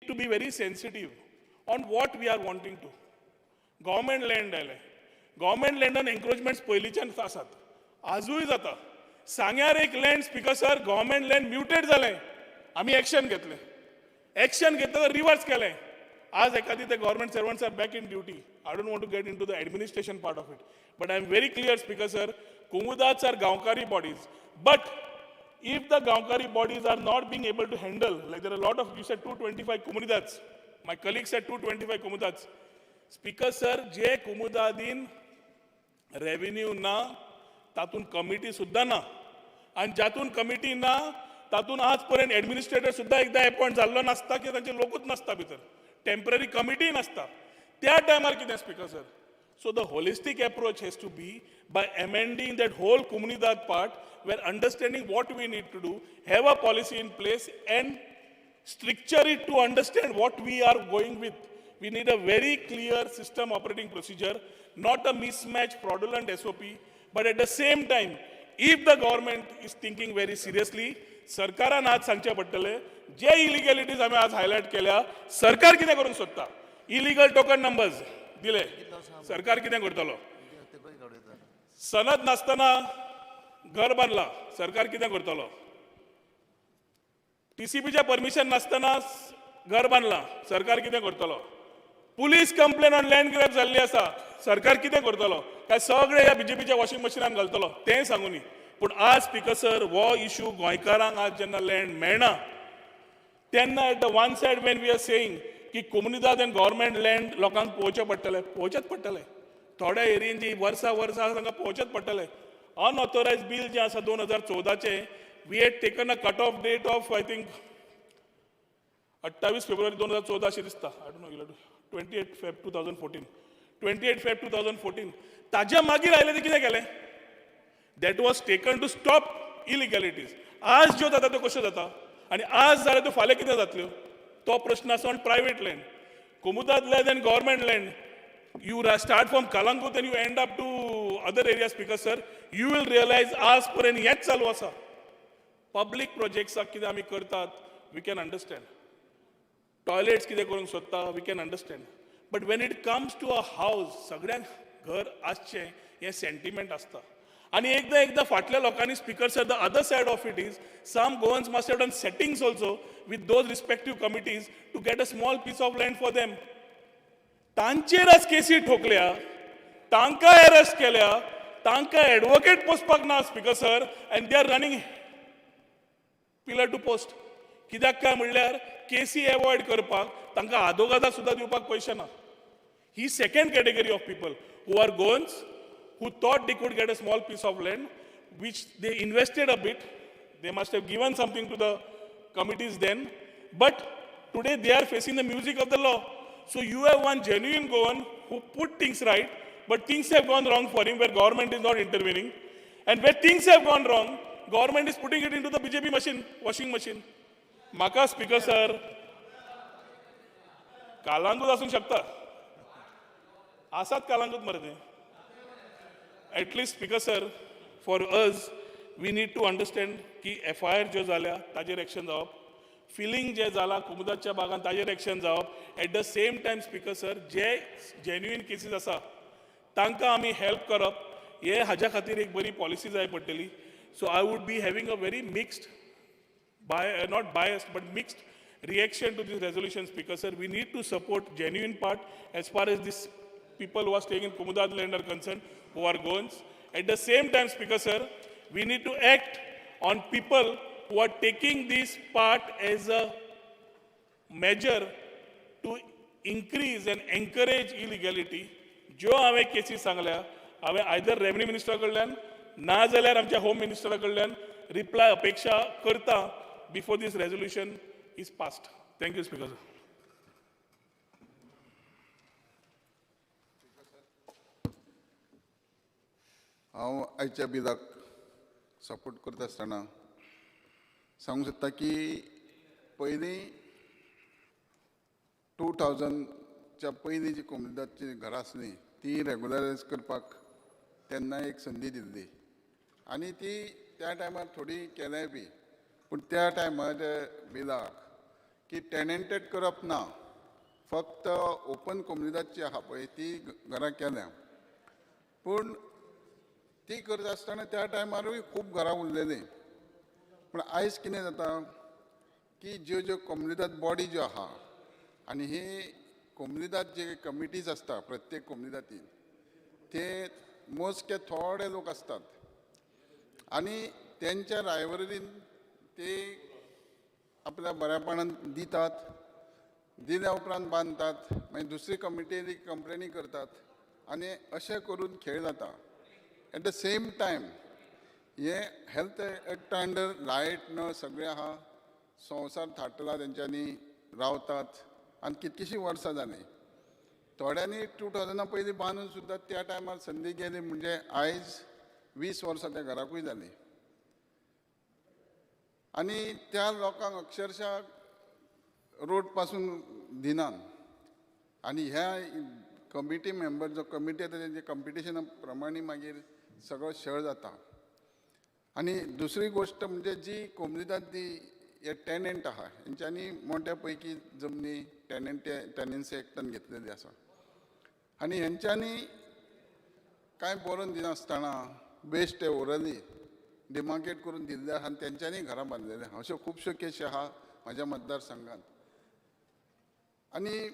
to be very sensitive on what we are wanting to. Government land आयले. Government land encroachments पयलींच्यान आसात. आजूय जाता. सांग्यार एक land speaker sir government land muted जालें. आमी एक्शन घेतलें. एक्शन घेतलं रिवर्स केलें. आज एखादी ते government servants are back in duty. I don't want to get into the administration part of it. But I am very clear, Speaker sir, Kumudats are Gaonkari bodies. But if the Gaonkari bodies are not being able to handle, like there are a lot of, you said 225 Kumudats. My colleague said 225 Kumudats. Speaker sir, J Kumudadin revenue ना, तातून committee सुद्धा ना. आणि ज्यातून committee ना, तातून आजपर्यंत administrator सुद्धा एकदा अपॉइंट झालो नसता की त्यांचे लोकच नसता भितर. टेम्पररी कमिटी नसता. त्या टायमार कितें speaker sir. So the holistic approach has to be by amending that whole Comunidad part, where understanding what we need to do, have a policy in place and structure it to understand what we are going with. We need a very clear system operating procedure, not a mismatched fraudulent SOP, but at the same time, if the government is thinking very seriously, सरकारान आज सांगचे पडटले जे इलिगॅलिटीज आमी आज highlight केल्या सरकार कितें करूंक सोदता. इलिगल टोकन नंबर्स दिले सरकार कितें करतलो. सनद नासतना घर बांदला सरकार कितें करतलो. टीसीपीच्या परमिशन नासतना घर बांदला सरकार कितें करतलो. Police complain on land grab जाल्ली आसा सरकार कितें करतलो. काय सगळे ह्या बीजेपीच्या वॉशिंग मशिनान घालतलो तें सांगुनी. पूण आज स्पीकर सर वो इश्यू गोंयकारांक आज जेन्ना लँड मेळना तेन्ना at the one side when we are saying की कोमुनिदाद एंड गव्हर्मेंट लँड लोकांक पोवचें पडटलें. पोवचेंच पडटलें. थोड्या एरियेन जी वर्सां तांकां पोवचेंच पडटलें. अनऑथोरायज बील जें आसा 2014चें we had taken a cut off date of I think 28 फेब्रुवारी 2014 अशें दिसता. I don't know 28 Feb 2014 28 Feb 2014 ताज्या मागीर आयलें तें कितें केलें. That was taken to stop illegalities. आज ज्यो जाता त्यो कश्यो जाता आनी आज जाल्यार त्यो फाल्यां कितें जातल्यो तो प्रश्न आसा. ऑन प्रायवेट लँड कोमुदाद land and government land you start from Kalangut and you end up to other areas, Speaker sir, you will realize आज पर्यंत हेच चालू आसा. पब्लीक प्रोजेक्ट्स कितें आमी करतात we can understand. टॉयलेट्स कितें करूंक सोदता we can understand. But when it comes to a house सगळ्यांक घर आसचें हें सेंटिमेंट आसता. आणि एकदा फाटल्या लोकांनी speaker sir the other side of it is some Goans must have done settings also with those respective committees to get a small piece of land for them. तांचेर आज केसी ठोकल्या तांकां अरेस्ट केल्या तांकां एडवोकेट पोसपाक ना speaker sir and they are running pillar to post. कित्याक काय म्हणल्यार केसी एवॉयड करपाक तांकां आदोगादा सुद्दां दिवपाक पयशे ना. ही second category of people who are Goans who thought they could get a small piece of land, which they invested a bit. They must have given something to the committees then. But today they are facing the music of the law. So you have one genuine Goan who put things right, but things have gone wrong for him where government is not intervening. And where things have gone wrong, government is putting it into the BJP machine, washing machine. Maka Speaker sir, Calangute आसूंक शकता. आसात कालांगूत मरे ते. At least Speaker sir, for us, we need to understand की FIR ज्यो जाल्या ताजेर action जावप, फिलिंग जे जाला कुमुदाच्या भागान ताजेर एक्शन जावप. Eight the same time speaker sir J genuine cases आसा तांकां आमी हेल्प करप हे हाज्या खातीर एक बरी पॉलिसी जाय पडटली. So I would be having a very mixed not biased but mixed reaction to this resolution speaker sir. We need to support genuine part as far as this people who are staying in Kumudad land are concerned, who are Goans. At the same time, Speaker sir, we need to act on people who are taking this part as a measure to increase and encourage illegality. जो हांवें cases सांगल्या हांवें either revenue मिनिस्टरा कडल्यान ना जाल्यार आमच्या home मिनिस्टरा कडल्यान reply अपेक्षा करता before this resolution is passed. Thank you speaker sir. हांव आयच्या बिलाक सपोर्ट करता आसतना सांगूंक सोदता की पयलीं 2000च्या पयलीं जी कोमुनिदादची घरां आसलीं ती रेगुलरायज करपाक तेन्ना एक संदी दिल्ली आनी ती त्या टायमार थोडी केल्याय बी. पूण त्या टायमार बिलाक की टेनंटेड करप ना, फक्त ओपन कम्युनिटीची आहा पळय ती घरां केल्या. पूण ती करता आसतना त्या टायमारूय खूब घरां उरलेलीं. पूण आयज कितें जाता की ज्यो कम्युनिटात बॉडी ज्यो आहा आनी ही कम्युनिटात जे कमिटीज आसता प्रत्येक कम्युनिटातीन ते मोजके थोडे लोक असतात आणि त्यांच्या रायवरीन ते आपल्या बऱ्यापणान दितात, दिल्या उपरांत बांदतात, मागीर दुसरी कमिटी कंप्लेनी करतात आनी अशें करून खेळ जाता. एट द सेम टायम हे हेल्थ एक्टा अंडर लायट न सगळें आहा, संवसार थाटला तेंच्यांनी रावतात आनी कितकीशीं वर्सां जालीं. थोड्यांनी 2000 पयलीं बांदून सुद्दां त्या टायमार संदी गेली म्हणजे आयज 20 वर्सां त्या घराकूय जालीं. आनी त्या लोकांक अक्षरशः रोड पासून दिनात. आनी ह्या कमिटी मेंबर जो कमिटी येता तेंचे कंपिटिशना प्रमाणे मागीर सगळो छळ जाता. आनी दुसरी गोश्ट म्हणजे जी कम्युनिटात ती हे टेनंट आहा हेंच्यांनी मोठ्या पैकी जमनी टेनन्सी एक्टान घेतलेली आसा आनी हेंच्यांनी कांय बरोवन दिनासतना बेश्टे ओरली डिमार्केट करून दिल्ले आहा आनी तेंच्यांनी घरां बांदलेली आहा. अश्यो खुबश्यो केसी आहा म्हाज्या मतदारसंघात. आनी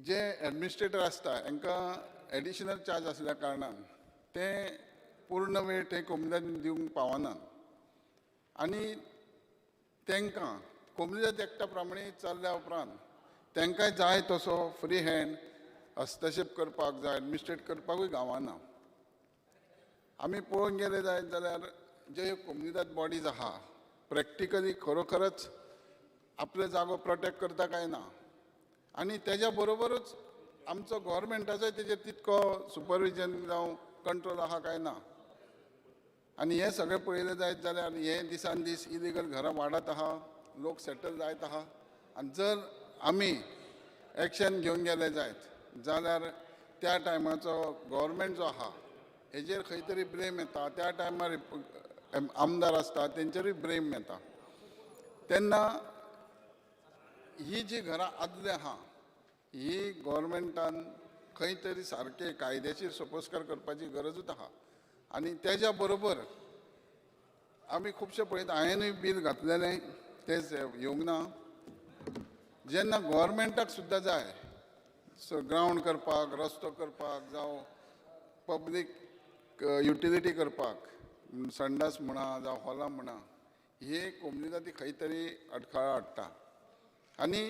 जे एडमिनिस्ट्रेटर आसता हांकां एडिशनल चार्ज आसल्या कारणान ते पूर्ण वेळ थंय कम्युनिटीन दिवंक पावनात आनी तांकां कम्युनिटी एक्टा प्रमाणे चल्ल्या उपरांत तांकांय जाय तसो फ्री हँड हस्तक्षेप करपाक जाय एडमिनिस्ट्रेट करपाकूय गावना. आमी पळोवंक गेले जाल्यार जे कम्युनिटात बॉडीज आहा प्रॅक्टिकली खरोखरच आपलो जागो प्रोटेक्ट करता काय ना आनी तेज्या बरोबरूच आमचो गव्हर्मेंटाचो तेजेर तितको सुपरविजन जावं कंट्रोल आहा काय ना. आनी हें सगळें पळयलें जायत जाल्यार हे दिसान दीस इलिगल घरां वाडत आहा, लोक सेटल जायत आहा. आनी जर आमी एक्शन घेवंक गेले जायत जाल्यार त्या टायमाचो गव्हर्मेंट जो आहा हेजेर खंय तरी ब्लेम येता. त्या टायमार आमदार आसता तेंचेरूय ब्लेम येता. तेन्ना ही जी घरां आदली आहा ही गव्हर्मेंटान खंय तरी सारके कायद्याचेर सोपोस्कार करपाची गरजूच आहा. आनी तेज्या बरोबर आमी खुबशे पळयता हांवेनूय बील घातलेलें तेच येवंक ना. जेन्ना गव्हर्मेंटाक सुद्दां जाय ग्रावंड करपाक, रस्तो करपाक जावं पब्लीक युटिलिटी करपाक, संडास म्हणा जावं हॉलां म्हणा, हे कम्युनिटी खंय तरी अडखळ हाडटा. आनी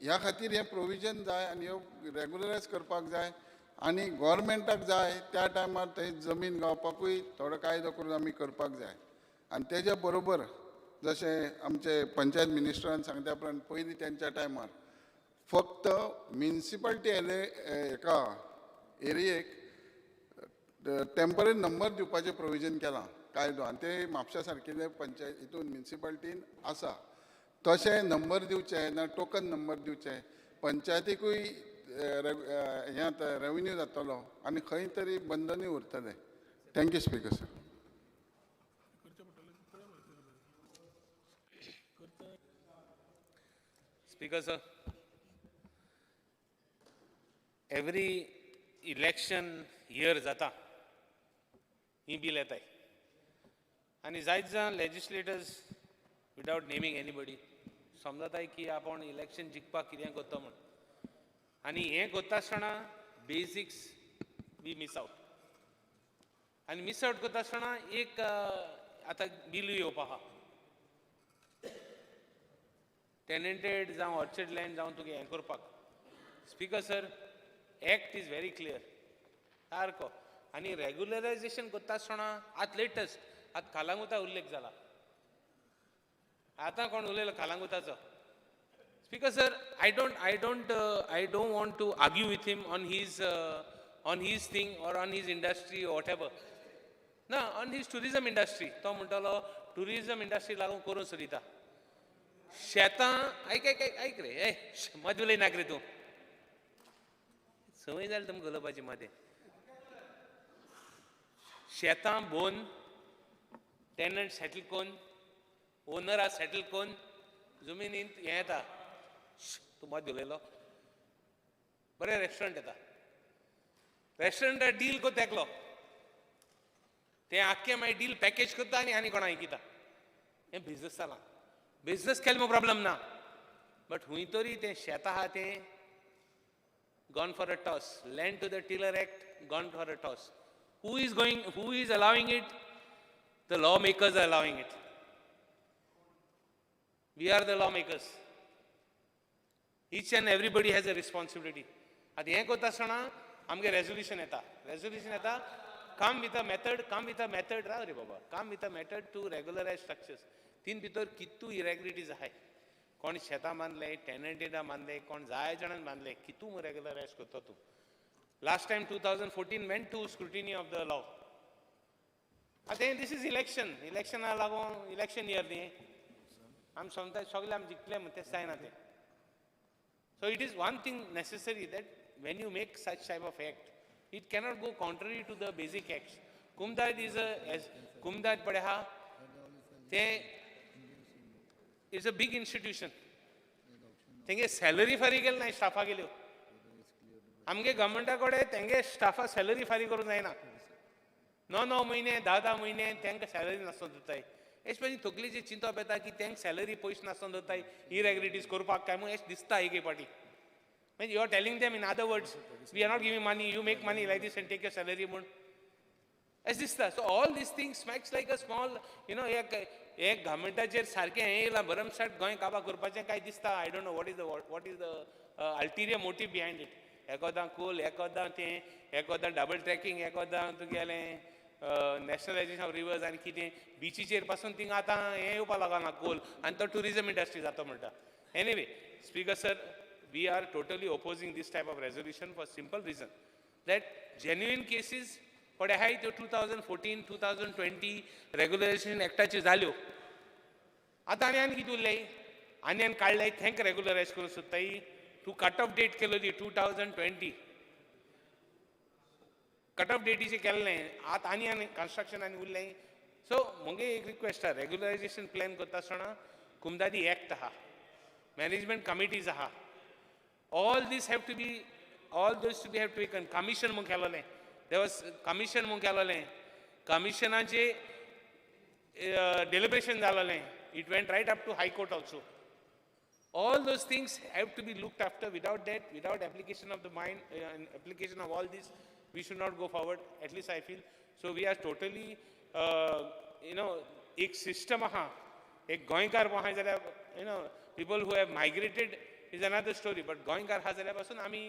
ह्या खातीर हे प्रोविजन जाय आनी ह्यो रेगुलरायज करपाक जाय आनी गव्हर्मेंटाक जाय त्या टायमार थंय जमीन गावपाकूय थोडो कायदो करून आमी करपाक जाय. आनी तेज्या बरोबर जशें आमचे पंचायत मिनिस्टरान सांगल्या प्रमाण पयलीं तेंच्या टायमार फक्त म्युनिसिपालिटी हेका एरियेक टेम्पररी नंबर दिवपाचें प्रोविजन केलां कायदो आनी ते म्हापशा सारकिल्ले पंचायत हितून म्युनिसिपालिटीन आसा. तशें नंबर दिवचे ना टोकन नंबर दिवचे पंचायतीकूय हें आतां रेवन्यू जातलो आनी खंय तरी बंधनूय उरतलें. Thank you speaker sir. Speaker sir, every election year जाता ही बिल येताय आनी जायत जाण लेजिस्लेटर्स विदाउट नेमिंग एनीबडी समजताय की आपण इलेक्शन जिखपाक कितें करता म्हण आनी हें करता आसतना बेसिक्स वी मिस आउट आनी मिस आउट करता आसतना एक आतां बिलूय येवपा आहा टेनंटेड जावं ऑर्चर्ड लँड जावं तुगे हें करपाक. Speaker sir, act is very clear सारको आनी रेग्युलरायजेशन करता आसतना आतां लेटस्ट आतां कालांगुटा उल्लेख जाला. आतां कोण उलयलो कालांगुटाचो? Speaker sir, I don't want to argue with him on his thing or on his industry or whatever. ना, on his tourism industry. तो म्हणटलो tourism industry लागून करून सोदिता. शेतां ऐक रे ए मदीं उलयनाक रे तूं. संवय जाली तुमकां उलोवपाची मदें. शेतां भोवन टेनंट सेटल कोन्न ओनरा सेटल कोन्न जमिनींत हें येता तूं मत उलयलो बरें रेस्टॉरंट येता रेस्टॉरंटात डील कोत्ता एकलो तें आख्खें मागीर डील पॅकेज करता आनी कोणा विकिता हें बिजनस जालां बिजनस केलें म्हूण प्रॉब्लम ना बट हुंय तरी तें शेत आहा तें gone for a toss. Land to the Tiller Act, gone for a toss. Who is allowing it? The lawmakers are allowing it. We are the lawmakers. Each and everybody has a responsibility. At हें कोत्ता आसतना आमगे resolution येता come with a method Rao रे बाबा come with a method to regularize structures. तीन भितर कितू irregularities आहाय कोण शेतां बांदले टेनंटेडा बांदले कोण जाय जाणांन बांदले कितू रेग्युलरायज करता तूं last time 2014 went to scrutiny of the law आतां this is इलेक्शना लागून इलेक्शन इयर न्ही आमी समजा सगळे आमी जिखले म्हण तें जायना तें so it is one thing necessary that when you make such type of act it cannot go contrary to the basic acts Kumdad is Kumdad पडे आहा तें It's a big institution. तेंगे सॅलरी फारीक केली ना स्टाफा गेल्यो आमगे गव्हर्मेंटा कडेन तेंगे स्टाफा सॅलरी फारीक करूंक जायना 9 म्हयने 10 म्हयने तेंका सॅलरी नासतना दवरताय एश म्हणजे तकलेची चिंता येता की तेंक सॅलरी पयशे नासतना दवरताय इरेग्युलरिटीज करपाक काय म्हूण एश दिसता एक पाटी म्हणजे you are telling them in other words we are not giving money you make money like this and take your salary म्हूण एश दिसता so all these things smacks like a small एक गव्हर्मेंटाचेर सारकें हें येयलां भरमसाट गोंय काबार करपाचें काय दिसता I don't know what is the ulterior motive behind it एकोदां कूल एकोदां तें एकोदां डबल ट्रॅकिंग एकोदां तुगेलें नॅशनलायजेशन ऑफ रिवर्स आनी कितें बिचीचेर पासून थिंगा आतां हें येवपा लागना कोल आनी तो ट्युरिजम इंडस्ट्री जाता म्हणटा anyway speaker sir we are totally opposing this type of resolution for simple reason that genuine cases पडे आहाय त्यो 2014 2020 रेग्युलरायजेशन एक्टाच्यो जाल्यो आतां आनी कितें उरलें आनी काडलें थँक रेग्युलरायज करूंक सोदताय तूं कट ऑफ डेट केलो ती 2020 कट ऑफ डेटीचें केल्लें आतां आनी कन्स्ट्रक्शन आनी उरलें सो मुगे एक रिक्वेस्ट आहा रेग्युलरायजेशन प्लॅन करता आसतना कुमदादी एक्ट आहा मॅनेजमेंट कमिटीज आहा all this have to be commission म्हूण केलोलें there was commission म्हूण केलोलें कमिशनाचे deliberation जालोलें it went right up to high court also all those things have to be looked after without application of the mind application of all this we should not go forward at least I feel so we are totally एक system आहा एक गोंयकार आहा जाल्यार people who have migrated is another story but गोंयकार आहा जाल्यार पासून आमी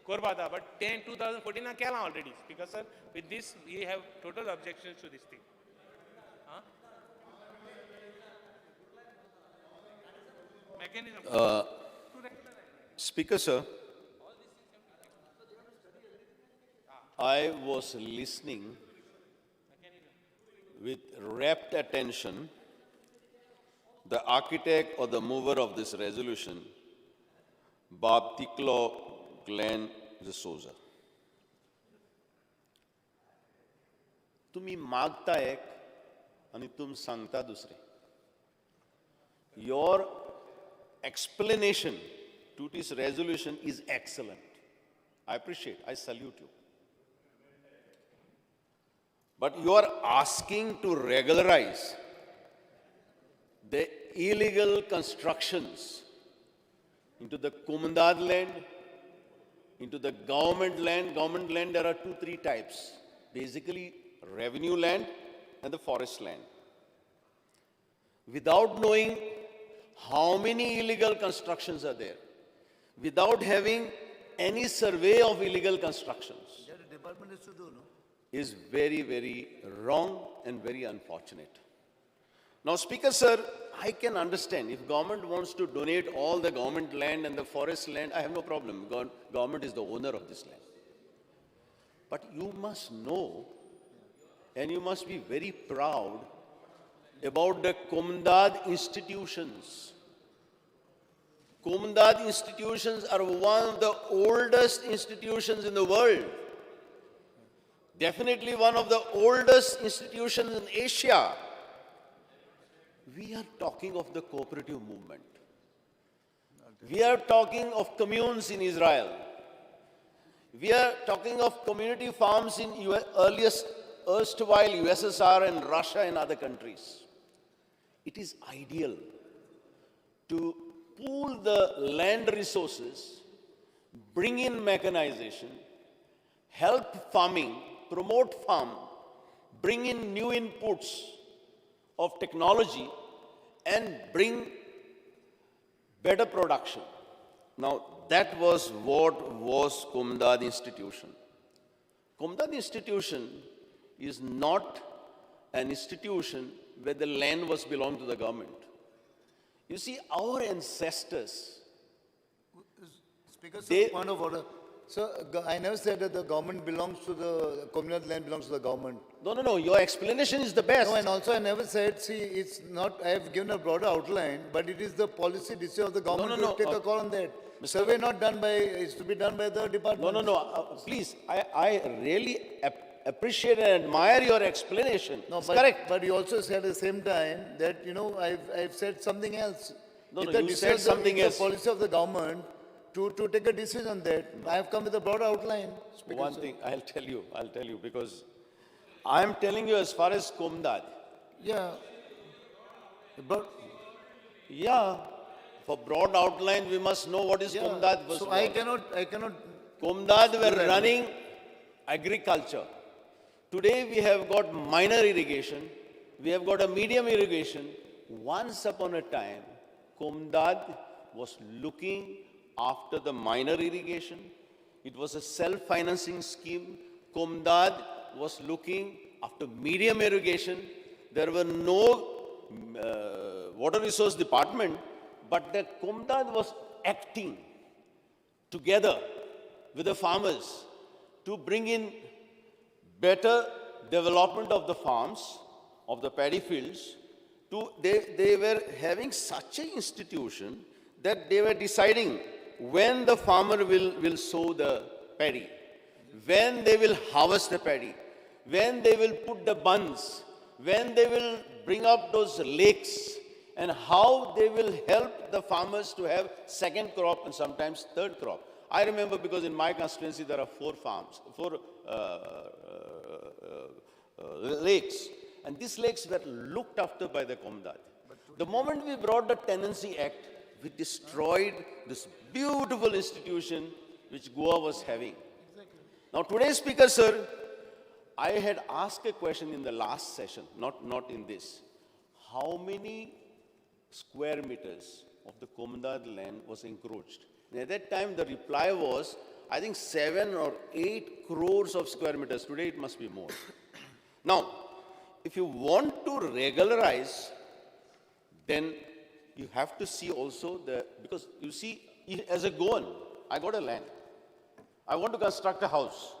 करपा जाता बट तें 2014 केलां already speaker sir with this we have total objections to this thing Speaker sir, I was listening with rapt attention the architect or the mover of this resolution, Bob Tiklo Glenn D'Souza. तुम्ही मागता एक आणि तुम सांगता दुसरे. Your explanation to this resolution is excellent. I appreciate, I salute you. But you are asking to regularize the illegal constructions into the Kumdad land, into the government land, there are 2-3 types. Basically, revenue land and the forest land. Without knowing how many illegal constructions are there, without having any survey of illegal constructions, That the department is to do, no? is very, very wrong and very unfortunate. Now, Speaker sir, I can understand if government wants to donate all the government land and the forest land, I have no problem. Government is the owner of this land. But you must know and you must be very proud about the Kumdad institutions. Kumdad institutions are one of the oldest institutions in the world. Definitely one of the oldest institutions in Asia. We are talking of the cooperative movement. We are talking of communes in Israel. We are talking of community farms in earliest erstwhile USSR and Russia and other countries. It is ideal to pool the land resources, bring in mechanization, help farming, promote farm, bring in new inputs of technology, and bring better production. Now, that was what was Komdad Institution. Komdad Institution is not an institution where the land was belonged to the government. You see, our ancestors, Speaker, sir, They- point of order. Sir, I never said that the government belongs to the, communal land belongs to the government. no, your explanation is the best. No, and also I never said, see, it's not, I have given a broader outline, but it is the policy decision of the government no, to take a call on that. Survey not done by, is to be done by the department. No, please, I really appreciate and admire your explanation. No, It's but, correct. but you also said at the same time that, I've said something else. No, It's no, the you decision said of the- something it's else. the policy of the government to take a decision on that. I have come with a broader outline. Speaker, One sir. thing, I'll tell you, because I'm telling you as far as Komdad. Yeah. But, Yeah, for broad outline, we must know what is yeah, Komdad was. so I cannot, Komdad were running agriculture. Today we have got minor irrigation, we have got a medium irrigation. Once upon a time, Komdad was looking after the minor irrigation. It was a self-financing scheme. Komdad was looking after medium irrigation. There were no water resource department, but the Komdad was acting together with the farmers to bring in better development of the farms, of the paddy fields. They were having such an institution that they were deciding when the farmer will sow the paddy, when they will harvest the paddy, when they will put the buns, when they will bring up those lakes, and how they will help the farmers to have second crop and sometimes third crop. I remember because in my constituency there are four lakes, and these lakes were looked after by the Komdad. The moment we brought the Tenancy Act, we destroyed this beautiful institution which Goa was having. Now today, Speaker, sir, I had asked a question in the last session, not in this. How many square meters of the Komdad land was encroached? And at that time, the reply was, I think 7 or 8 crores of square meters. Today, it must be more. Now, if you want to regularize, then you have to see also because you see, as a Goan, I got a land. I want to construct a house.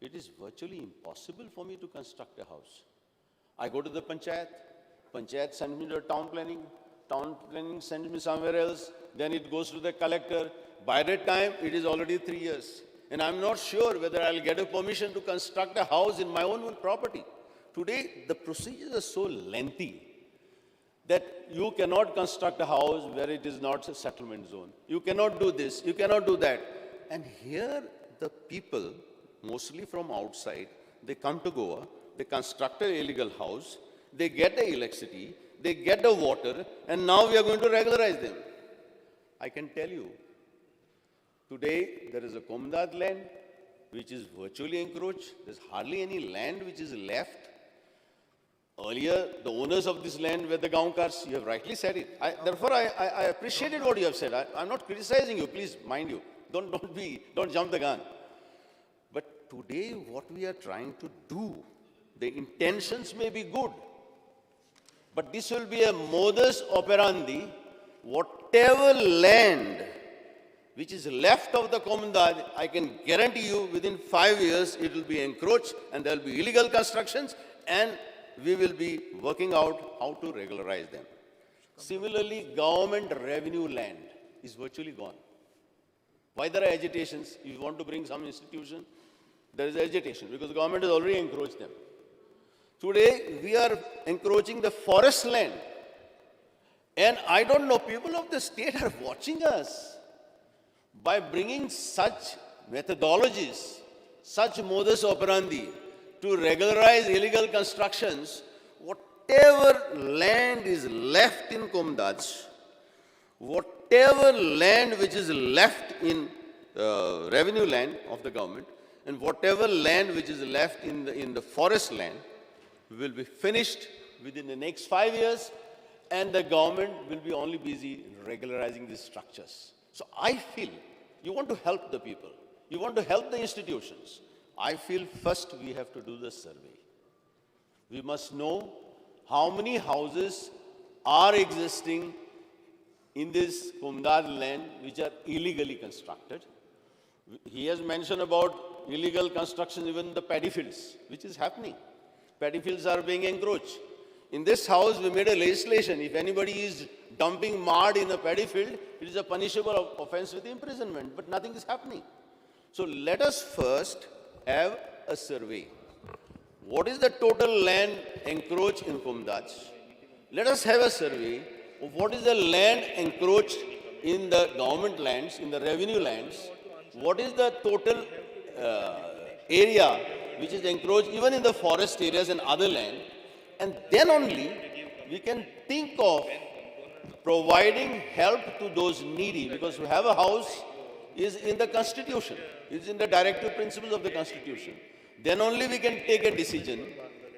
It is virtually impossible for me to construct a house. I go to the Panchayat sends me to town planning sends me somewhere else, then it goes to the collector. By that time, it is already 3 years. And I'm not sure whether I'll get a permission to construct a house in my own property. Today, the procedures are so lengthy that you cannot construct a house where it is not a settlement zone. You cannot do this, you cannot do that. And here, the people, mostly from outside, they come to Goa, they construct an illegal house, they get the electricity, they get the water, and now we are going to regularize them. I can tell you, today there is a Komdad land which is virtually encroached. There's hardly any land which is left. Earlier, the owners of this land were the Gaonkars. You have rightly said it. Therefore, I appreciated what you have said. I'm not criticizing you, please mind you. Don't jump the gun. But today, what we are trying to do, the intentions may be good, but this will be a modus operandi. Whatever land which is left of the Komdad, I can guarantee you within 5 years it will be encroached and there will be illegal constructions, and we will be working out how to regularize them. Similarly, government revenue land is virtually gone. Why there are agitations? If you want to bring some institution, there is agitation because the government has already encroached them. Today, we are encroaching the forest land. And I don't know, people of the state are watching us. By bringing such methodologies, such modus operandi to regularize illegal constructions, whatever land is left in Kumdaj, whatever land which is left in revenue land of the government, and whatever land which is left in the forest land will be finished within the next 5 years, and the government will be only busy regularizing these structures. So I feel you want to help the people, you want to help the institutions. I feel first we have to do the survey. We must know how many houses are existing in this Kumdad land which are illegally constructed. He has mentioned about illegal construction even in the paddy fields, which is happening. Paddy fields are being encroached. In this house, we made a legislation. If anybody is dumping mud in a paddy field, it is a punishable offense with imprisonment, but nothing is happening. So let us first have a survey. What is the total land encroached in Kumdaj? Let us have a survey of what is the land encroached in the government lands, in the revenue lands. What is the total area which is encroached even in the forest areas and other land? And then only we can think of providing help to those needy, because to have a house is in the Constitution, is in the directive principles of the Constitution. Then only we can take a decision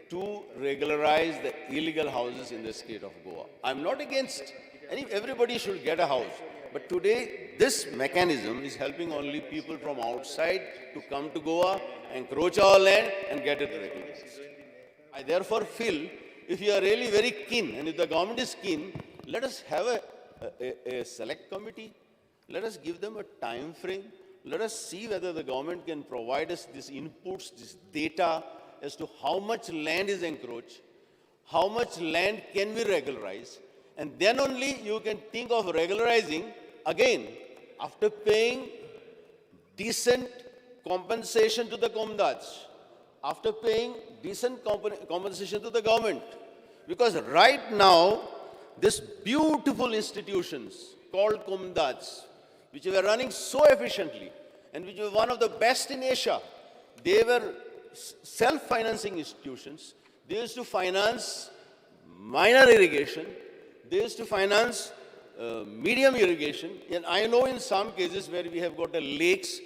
to regularize the illegal houses in the state of Goa. I'm not against everybody should get a house. But today, this mechanism is helping only people from outside to come to Goa, encroach our land and get it regularized. I therefore feel, if you are really very keen, and if the government is keen, let us have a select committee. Let us give them a time frame. Let us see whether the government can provide us these inputs, this data as to how much land is encroached, how much land can be regularized, and then only you can think of regularizing again after paying decent compensation to the Kumdaj, after paying decent compensation to the government. Because right now, these beautiful institutions called Kumdaj, which were running so efficiently and which were one of the best in Asia, they were self-financing institutions. They used to finance minor irrigation. They used to finance medium irrigation. And I know in some cases where we have got the lakes,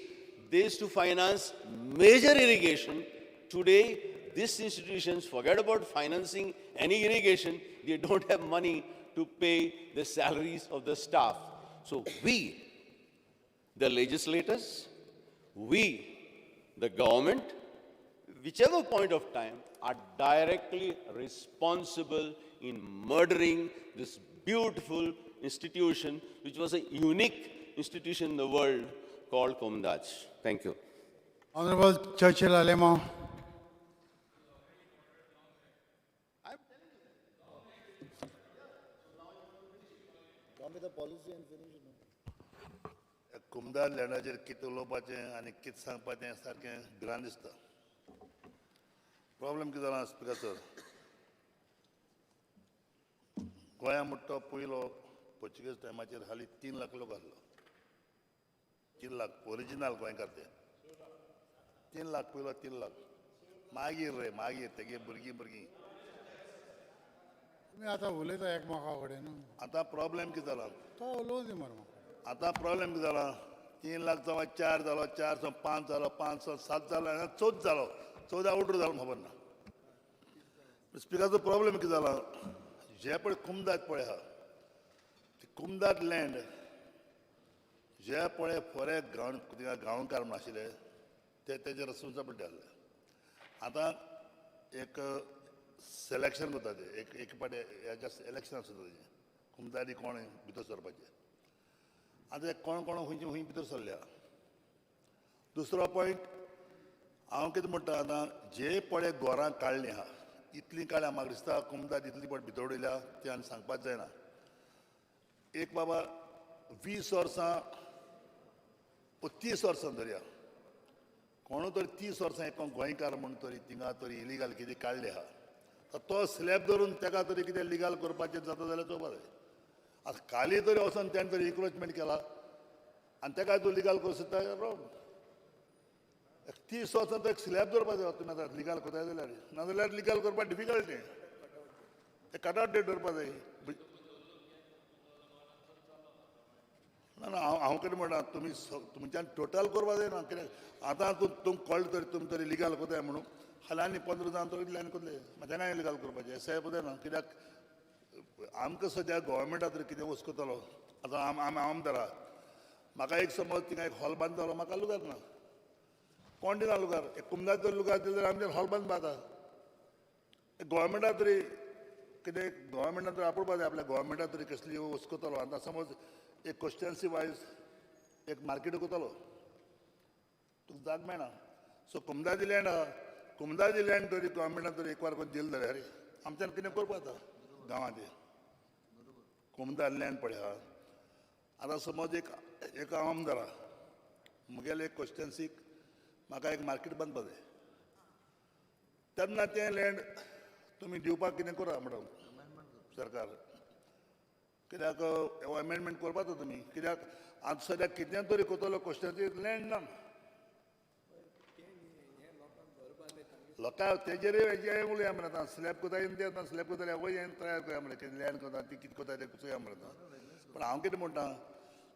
they used to finance major irrigation. Today, these institutions forget about financing any irrigation. They don't have money to pay the salaries of the staff. So we, the legislators, we, the government, whichever point of time, are directly responsible in murdering this beautiful institution, which was a unique institution in the world called Kumdaj. Thank you. Honorable Churchill Alema. कुमदार लँडाचेर कितें उलोवपाचें आनी कितें सांगपाचें सारकें भिरांत दिसता. Problem कितें जाला स्पिकर सर, गोंया म्हणटा तो पयलो पोर्चुगीज टायमाचेर हालीं 3 लाख लोक आसलो. 3 लाख ओरिजिनल गोंयकार ते 3 लाख पयलो 3 लाख मागीर तेगे भुरगीं तुम्ही आता उलयता एकमेका कडेन आतां प्रॉब्लेम कितें जाला, तो उलोवं दी मरे म्हाका. आतां प्रॉब्लेम कितें जाला, 3 लाख जावन 4 जालो, 4 सावन 5 जालो, 5 सावन 7 जालो आनी 14 जालो, 14 आउटर जालो खबर ना. स्पिकराचो प्रॉब्लेम कितें जाला, जे पळय कुमदाद पळय आहा, कुमदाद लँड जे पळय फोरे गांवकार म्हण आशिल्ले ते तेजे रेस्पॉन्सिबिलिटी आसले. आतां एक सिलेक्शन करता ते एक पाटी हेच्या इलेक्शन आसता तेजें कुमदादी कोण भितर सरपाचें. आतां कोण खंय भितर सरल्या. दुसरो पॉयंट हांव कितें म्हणटा, आतां जे पळय घरां काडलीं आहा इतलीं काडल्या, म्हाका दिसता कुमदाद इतली पळय भितर उडयल्या ती आनी सांगपाक जायना. एक बाबा 20 वर्सां 30 वर्सां धरया, कोणू तरी 30 वर्सां एक गोंयकार म्हूण तरी थिंगा तरी इलिगल कितें काडलें आहा, तो स्लॅब धरून ताका तरी कितें लिगल करपाचें जाता जाल्यार चोवपा जाय. आता काली तरी वचून त्याने तरी इन्क्रोचमेंट केला आणि त्या काय तो लिगल करू शकता रॉंग 30 वर्सांचो एक स्लॅब दवरपाक तुम्ही आता लिगल कोताय जाल्यार नाजाल्यार लिगल करपाक डिफिकल्ट ते कटआउट डेट दवरपाक जाय ना हांव कितें म्हणटा तुमी तुमच्यान टोटल करपा जायना कित्याक आतां तुमकां कळ्ळें तरी तुमी तरी लिगल कोताय म्हणून फाल्यां आनी 15 जावन तो इतल्यान कोतले तेन्ना लिगल करपाचें एस आय ना कित्याक आमकां सद्या गोवोरमेंटा तरी कितें वचकतलो आतां आमी आमदार आहा म्हाका एक समज थिंगा एक हॉल बांदतलो म्हाका लुगार ना कोण दिना लुगार एक कुमदार जर लुगार दिलें जाल्यार आमचेर हॉल बांदपा जाता गोवोरमेंटा तरी कितें गोवोरमेंटान तरी आपोवपा जाय आपल्या गोवोरमेंटा तरी कसली वचकतलो आतां समज एक कॉन्स्टिट्युएन्सी वायज एक मार्केट कोतलो तुका जाग मेळना सो कुमदादी लँड आहा कुमदादी लँड तरी गोवोरमेंटान तरी एक वार कोण दिलें जाल्यार आमच्यान कितें करपा जाता गांवांत कुमदाद लँड पळय आहा आतां समज एक आमदार आहा मुगेले एक कॉन्स्टिट्युएन्सीक म्हाका एक मार्केट बांदपा जाय तेन्ना तें लँड तुमी दिवपाक कितें करा म्हणून सरकार कित्याक अमेंडमेंट करपाचो तुमी कित्याक आतां सद्याक कितें तरी कोतलो कॉन्स्टिट्युएन्सी लँड ना लोकांक तेजेर हेजेर उलया मरे आतां स्लॅब कोताय ते आतां स्लॅब कोताय वय हें तयार करया मरे कितें लँड कोता ती कितें कोताय तें चोया मरे आतां पूण हांव कितें म्हणटा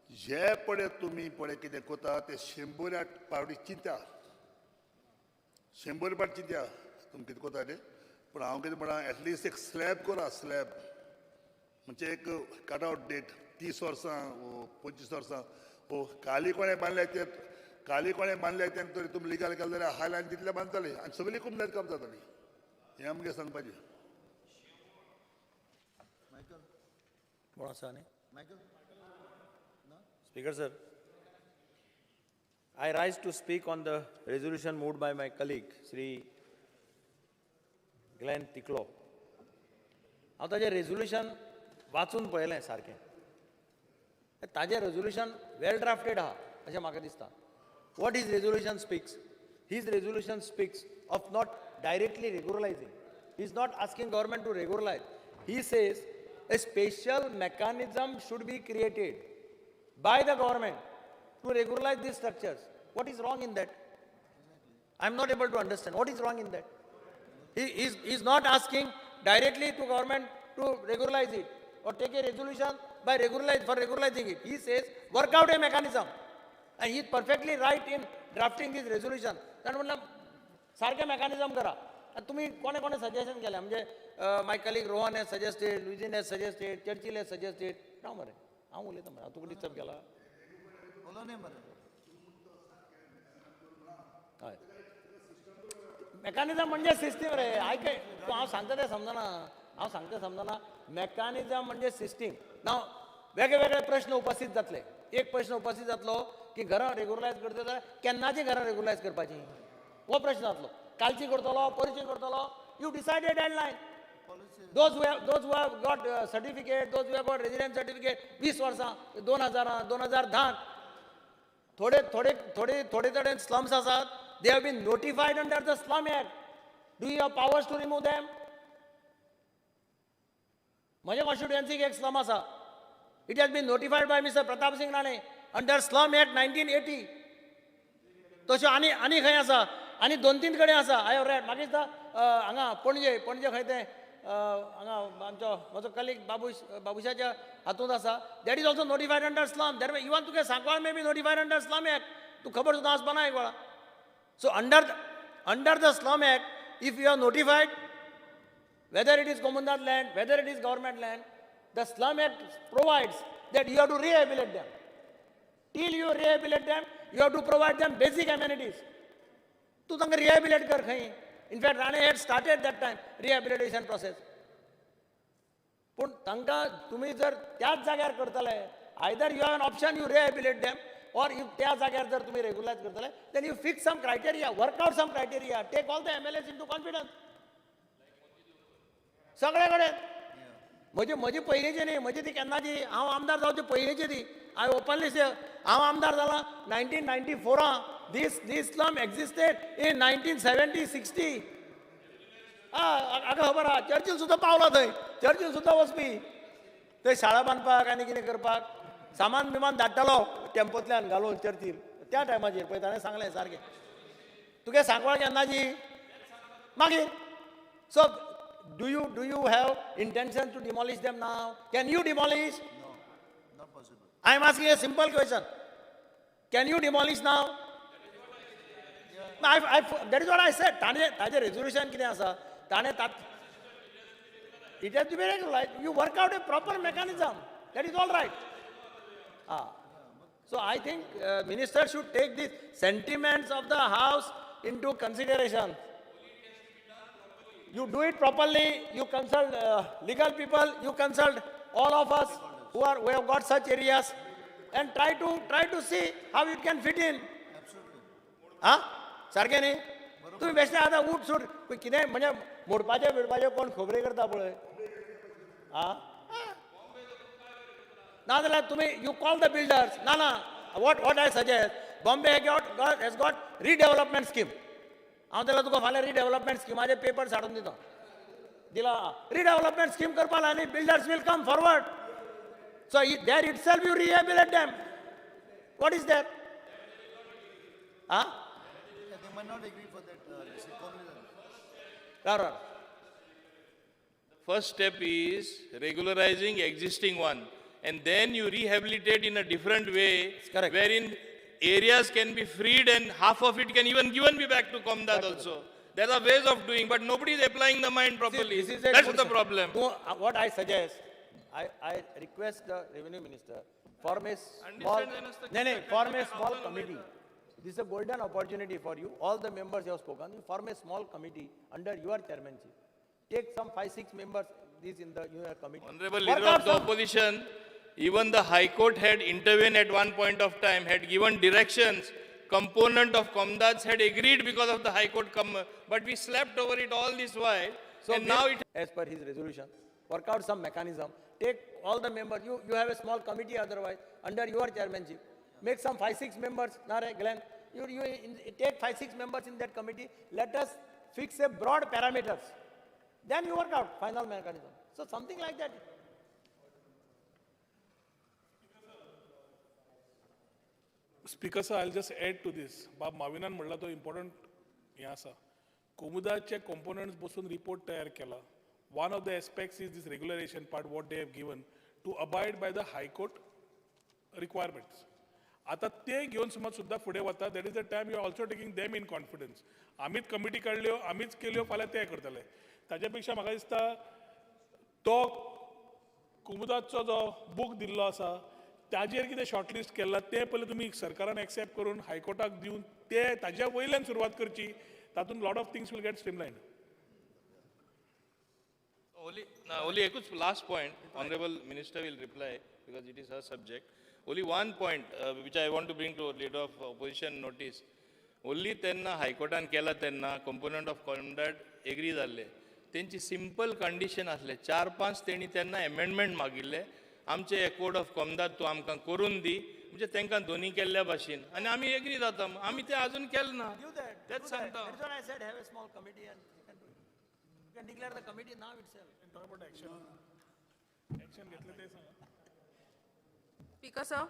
जे पळय तुमी पळय कितें कोता ते 100 पावटी चिंत्या 100 पावटी चिंत्या तुमी कितें कोता तें पूण हांव कितें म्हणटा एटलिस्ट एक स्लॅब करा स्लॅब म्हणजे एक कटआउट डेट 30 वर्सां 25 वर्सां काली कोणें बांदल्या ते काली कोणें बांदल्या तें तरी तुमी लिगल केलें जाल्यार हायलायन तितलें बांदताले आनी सगळीं कुमदाद काम जाताली हें आमगे सांगपाचें कोण आसा न्ही Speaker sir, I rise to speak on the resolution moved by my colleague Sri Glenn Ticklow. हांव ताजें रेजोल्युशन वाचून पळयलें सारकें ताजें रेजोल्युशन वेल ड्राफ्टेड आहा अशें म्हाका दिसता what his resolution speaks his resolution speaks of not directly regularising he is not asking government to regularise he says a special mechanism should be created by the government to regularize these structures. What is wrong in that? I am not able to understand. What is wrong in that? He is not asking directly to government to regularize it or take a resolution by regularizing it. He says work out a mechanism. And he is perfectly right in drafting this resolution. Then सारखे mechanism करा. तुम्ही कोणे कोणे suggestion केलं म्हणजे my colleague Rohan has suggested Luizinho has suggested Churchill has suggested ना मरे हांव उलयता मरे तुका डिस्टर्ब केला हय मेकॅनिझम म्हणजे सिस्टीम रे आयक तूं हांव सांगता तें समजना मेकॅनिझम म्हणजे सिस्टीम नाव वेगळे प्रश्न उपस्थित जातले एक प्रश्न उपस्थित जातलो की घरां रेग्युलरायज करता जाल्यार केन्नाची घरां रेग्युलरायज करपाची हो प्रश्न जातलो कालची करतलो परची करतलो you decide a deadline those who have got certificate those who have got residence certificate 20 वर्सां 2010 थोडे slums आसात they have been notified under the slum act do you have powers to remove them माझ्या कॉन्स्टिट्युएन्सीक एक slum आसा it has been notified by Mr. Pratap Singh Rane under slum act 1980 तशें आनी खंय आसा आनी 2-3 कडेन आसा आय हॅव रेड म्हाका दिसता हांगा पणजे खंय तें हांगा म्हजो कलीग बाबुशाच्या हातूंत आसा that is also notified under slum that even तुका Sancoale may be notified under slum act तूं खबर सुद्दां आसपा ना एक वेळा so under the slum act if you are notified whether it is कोमुनदाद land whether it is government land the slum act provides that you have to rehabilitate them till you rehabilitate them you have to provide them basic amenities तूं तांकां रिहॅबिलिट कर खंय In fact, Rane had started that time rehabilitation process. पण तांकां तुम्ही जर त्याच जाग्यार करतले either you have an option you rehabilitate them or if त्या जाग्यार जर तुम्ही रेग्युलायज करतले then you fix some criteria work out some criteria take all the MLAs into confidence सगळे कडेन म्हजी पयलींची न्ही म्हजी ती केन्नाची हांव आमदार जावची पयलींची ती आय ओपनली से हांव आमदार जाला 1994 This slum existed in 1970-60. आगा खबर आहा चर्चिल सुद्दां पावला थंय चर्चिल सुद्दां वचपी थंय शाळा बांदपाक आनी कितें करपाक सामान बिमान धाडटालो टेम्पोतल्यान घालून चर्चीर त्या टायमाचेर पळय ताणें सांगलें सारकें तुगे सांगवाळ केन्नाची मागीर so do you have intention to demolish them now can you demolish I am asking a simple question can you demolish now that is what I said ताजें रेजोल्युशन कितें आसा ताणें it has to be regularized. You work out a proper mechanism. That is all right. So I think minister should take the sentiments of the house into consideration. You do it properly. You consult legal people. You consult all of us who have got such areas, and try to see how it can fit in. सारकें न्ही तुम्ही बेश्टे आतां उठ suit कितें म्हणजे मोडपाचे बिडपाचे कोण खबरे करता पळय नाजाल्यार तुमी यू कॉल द बिल्डर्स ना what I suggest Bombay has got redevelopment scheme हांव जाल्यार तुका फाल्यां रिडेवलपमेंट स्किमाचे पेपर्स हाडून दिला रिडेवलपमेंट स्कीम करपा लाय न्ही builders will come forward so there itself you rehabilitate them what is that They might not agree for that. First step is regularizing existing one, and then you rehabilitate in a different way, correct. wherein areas can be freed and half of it can even given be back to Komdat also. There are ways of doing, but nobody is applying the mind properly. This is a That's good the problem. What I suggest, I request the revenue minister form a small committee. This is a golden opportunity for you. All the members you have spoken, you form a small committee under your chairmanship. Take some 5-6 members in the committee. Honorable Leader of the Opposition, even the High Court had intervened at one point of time, had given directions. Component of Komdats had agreed because of the High Court, but we slept over it all this while. So and now it. As per his resolution, work out some mechanism. Take all the members. You have a small committee otherwise under your chairmanship. Make some 5-6 members. Nare, Glenn, you take 5-6 members in that committee. Let us fix a broad parameters. Then you work out final mechanism. So something like that. Speaker sir, I'll just add to this. Bab Mavinan म्हणला तो important हे आसा. कोमुदाचे components बसून report तयार केला. One of the aspects is this regularization part what they have given to abide by the High Court requirements. आता ते घेऊन समज सुद्धा फुडें वता that is the time you are also taking them in confidence आमीच कमिटी काडल्यो आमीच केल्यो फाल्यां ते करतले ताचे पेक्षा म्हाका दिसता तो कुमुदाचो जो बूक दिल्लो आसा ताजेर कितें शॉर्टलिस्ट केला ते पयलीं तुमी सरकारान एक्सेप्ट करून हायकोर्टाक दिवन ते ताज्या वयल्यान सुरवात करची तातूंत lot of things will get streamline Only ekut last point, Honorable Minister will reply because it is her subject. Only one point which I want to bring to Leader of Opposition notice. Only tenna High Courtan kela tenna component of conduct agree जाल्ले. तेंची simple condition आसले 4-5 तेणी तेन्ना amendment मागिल्ले आमचे code of कॉमदात तूं आमकां करून दी म्हणजे तांकां दोनी केल्ल्या भाशेन आनी आमी एग्री जाता आमी ते अजून केलें ना तेच सांगता That's what I said. Have a small committee and you can do it. You can declare the committee now itself. talk about action घेतलं ते सांगा Speaker, sir,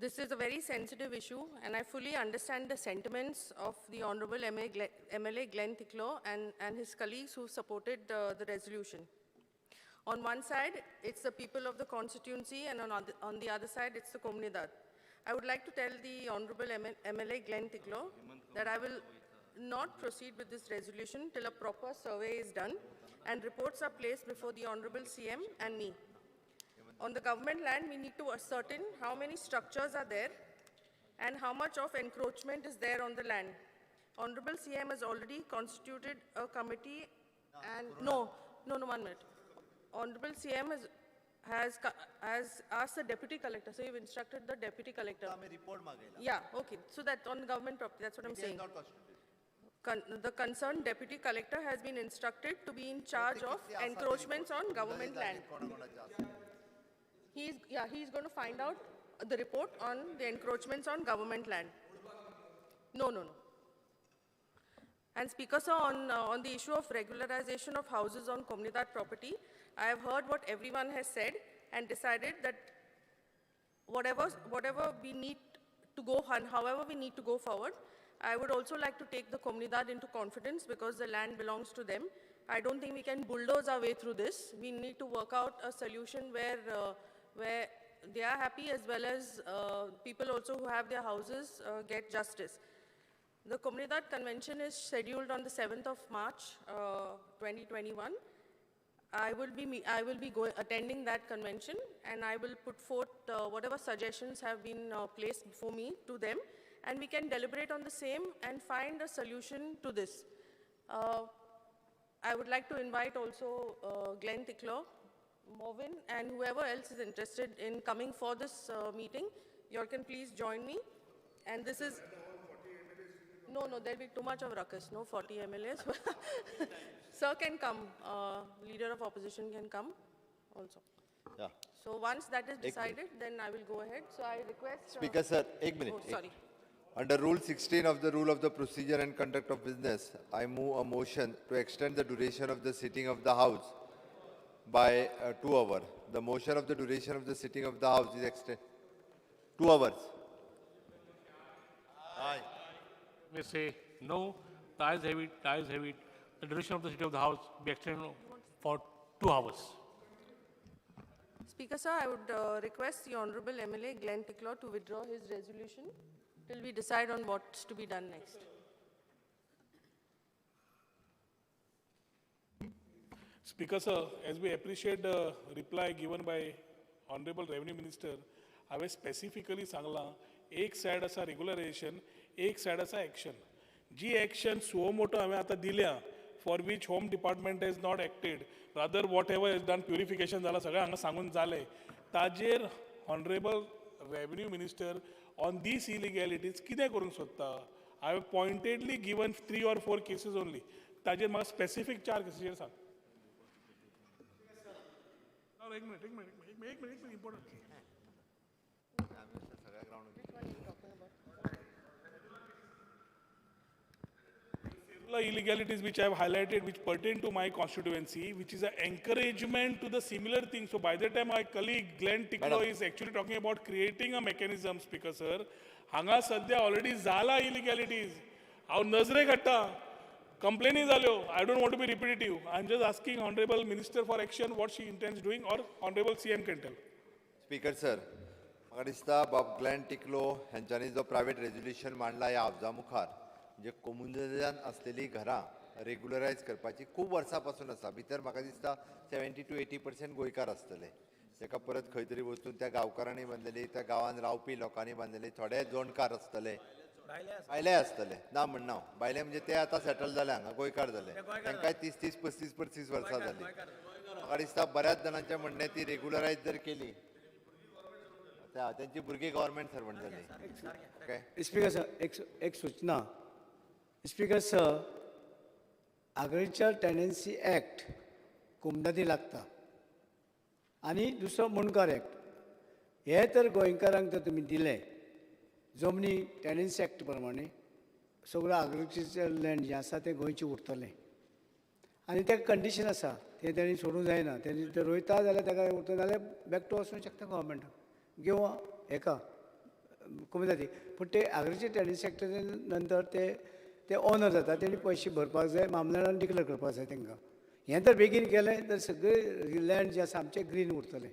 this is a very sensitive issue, and I fully understand the sentiments of the Honorable MLA Glenn Ticklow and his colleagues who supported the resolution. On one side, it's the people of the constituency, and on the other side, it's the Comunidad. I would like to tell the Honorable MLA Glenn Ticklow that I will not proceed with this resolution till a proper survey is done and reports are placed before the Honorable CM and me. On the government land, we need to ascertain how many structures are there and how much of encroachment is there on the land. Honorable CM has already constituted a committee and no, 1 minute. Honorable CM has asked the deputy collector, so you've instructed the deputy collector. Yeah, okay. So that's on government property, that's what I'm saying. The concerned deputy collector has been instructed to be in charge of encroachments on government land. He's going to find out the report on the encroachments on government land. No. And Speaker, sir, on the issue of regularization of houses on Comunidad property, I have heard what everyone has said and decided that whatever we need to go, and however we need to go forward, I would also like to take the Comunidad into confidence because the land belongs to them. I don't think we can bulldoze our way through this. We need to work out a solution where they are happy as well as people also who have their houses get justice. The Comunidad Convention is scheduled on the 7th of March, 2021. I will be attending that convention, and I will put forth whatever suggestions have been placed before me to them, and we can deliberate on the same and find a solution to this. I would like to invite also Glenn Tickler, Morvin, and whoever else is interested in coming for this meeting. You all can please join me. And this is... No, there'll be too much of ruckus. No 40 MLAs. Sir can come. Leader of opposition can come also. Yeah. So once that is decided, then I will go ahead. So I request... Speaker, sir, एक minute. Oh, sorry. Under Rule 16 of the Rule of the Procedure and Conduct of Business, I move a motion to extend the duration of the sitting of the House by 2 hours. The motion of the duration of the sitting of the House is extended 2 hours. Aye. May say no, the ayes have it, the ayes have it. The duration of the sitting of the House be extended for 2 hours. Speaker, sir, I would request the Honorable MLA Glenn Tickler to withdraw his resolution till we decide on what's to be done next. Speaker, sir, as we appreciate the reply given by Honorable Revenue Minister, हांवें specifically सांगलां एक side आसा regularisation, एक side आसा action. जी action suo motu हांवें आतां दिल्या for which home department has not acted, rather whatever has done purification जालां सगळें हांगा सांगून जालें, ताजेर honourable revenue minister on this illegalities कितें करूंक सोदता. हांवें pointedly given 3 or 4 cases only. ताजेर म्हाका स्पेसिफीक 4 केसीचेर सांग. एक minute important. Illegalities which I have highlighted, which pertain to my constituency, which is an encouragement to the similar thing. So by the time my colleague Glenn Tickler is actually talking about creating a mechanism, Speaker sir, hanga sadya already zala illegalities. How nazre ghatta, complaini zalyo. I don't want to be repetitive. I'm just asking Honorable Minister for action what she intends doing, or Honorable CM can tell. Speaker, sir, म्हाका दिसता बाब Glenn टिकलो हांच्यांनी जो private resolution मांडला ह्या हावजा मुखार, जे कोमुनिदान असलेली घरां रेग्युलरायज करपाची खूब वर्सां पासून आसा. भितर म्हाका दिसता 70 to 80% गोंयकार आसतले, ताका परत खंय तरी वचून त्या गांवकारांनी बांदलेली, त्या गांवांत रावपी लोकांनी बांदलेली, थोडे जोणकार आसतले, बायले आसतले. ना म्हणना हांव, बायले म्हणजे ते आतां सेटल जाले हांगा, गोंयकार जाले, तांकांय 30, 35 वर्सां जाली. म्हाका दिसता बऱ्याच जाणांचें म्हणणें ती रेग्युलरायज जर केली त्यांची भुरगीं गव्हर्मेंट सर्वंट जाली. ओके स्पीकर सर, एक सूचना. Speaker sir, agriculture tenancy act कोमुनिदादी लागता आनी दुसरो मुणकार एक्ट. हे तर गोंयकारांक तर तुमी दिले जमनी टेनन्सी एक्ट प्रमाणे सगळो एग्रीकल्चर लँड जें आसा तें गोंयचें उरतलें आनी तेका कंडिशन आसा, तें तेणी सोडूंक जायना. तेणी ते रोयता जाल्यार ताका उरता जाल्यार बॅक टू वचूंक शकता गव्हर्मेंटाक किंवा हेका कोमुनिदादी. पूण ते एग्रीकल्चर टेनन्सी एक्ट नंतर ते ओनर जाता, तेणी पयशे भरपाक जाय, मामलेदारान डिक्लेअर करपाक जाय तांकां. हें तर बेगीन केलें तर सगळें लँड जें आसा आमचें ग्रीन उरतलें.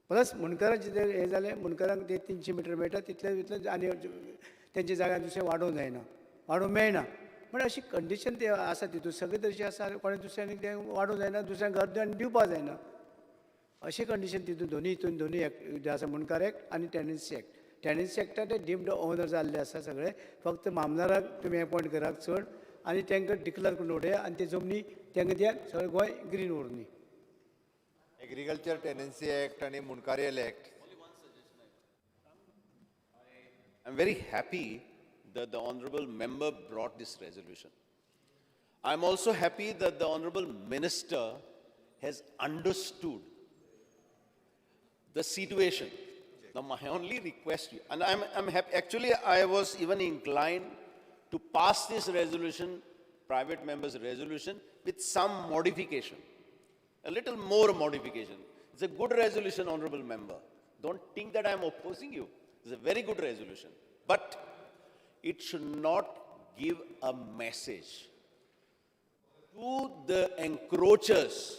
प्लस मुणकारांचें जर हें जालें, मुणकारांक ते 300 मिटर मेळटा तितले आनी तेंच्या जाग्यार दुसरें वाडोवंक जायना, वाडोवंक मेळना. पूण अशी कंडिशन ते आसा तितून सगळे तरेची आसा. कोणें दुसऱ्यांनी तें वाडोवंक जायना, दुसऱ्यांक घर आनी दिवपाक जायना, अशी कंडिशन तितून दोनूय एक्ट जे आसा, मुणकार एक्ट आनी टेनन्सी एक्ट. टेनन्सी एक्टान ते डीम्ड ओनर जाल्ले आसा सगळे. फक्त मामलाराक तुमी अपॉयंट करात चड आनी तांकां डिक्लेअर करून उडया आनी ते जमनी तांकां दियात, सगळें गोंय ग्रीन उरनी. एग्रीकल्चर टेनन्सी एक्ट आणि मुनकारियल act. I'm very happy that the honorable member brought this resolution. I'm also happy that the honorable minister has understood the situation. Now, my only request, and I'm happy, actually, I was even inclined to pass this resolution, private member's resolution, with some modification. a little more modification. It's a good resolution, honorable member. Don't think that I am opposing you. It's a very good resolution. But it should not give a message to the encroachers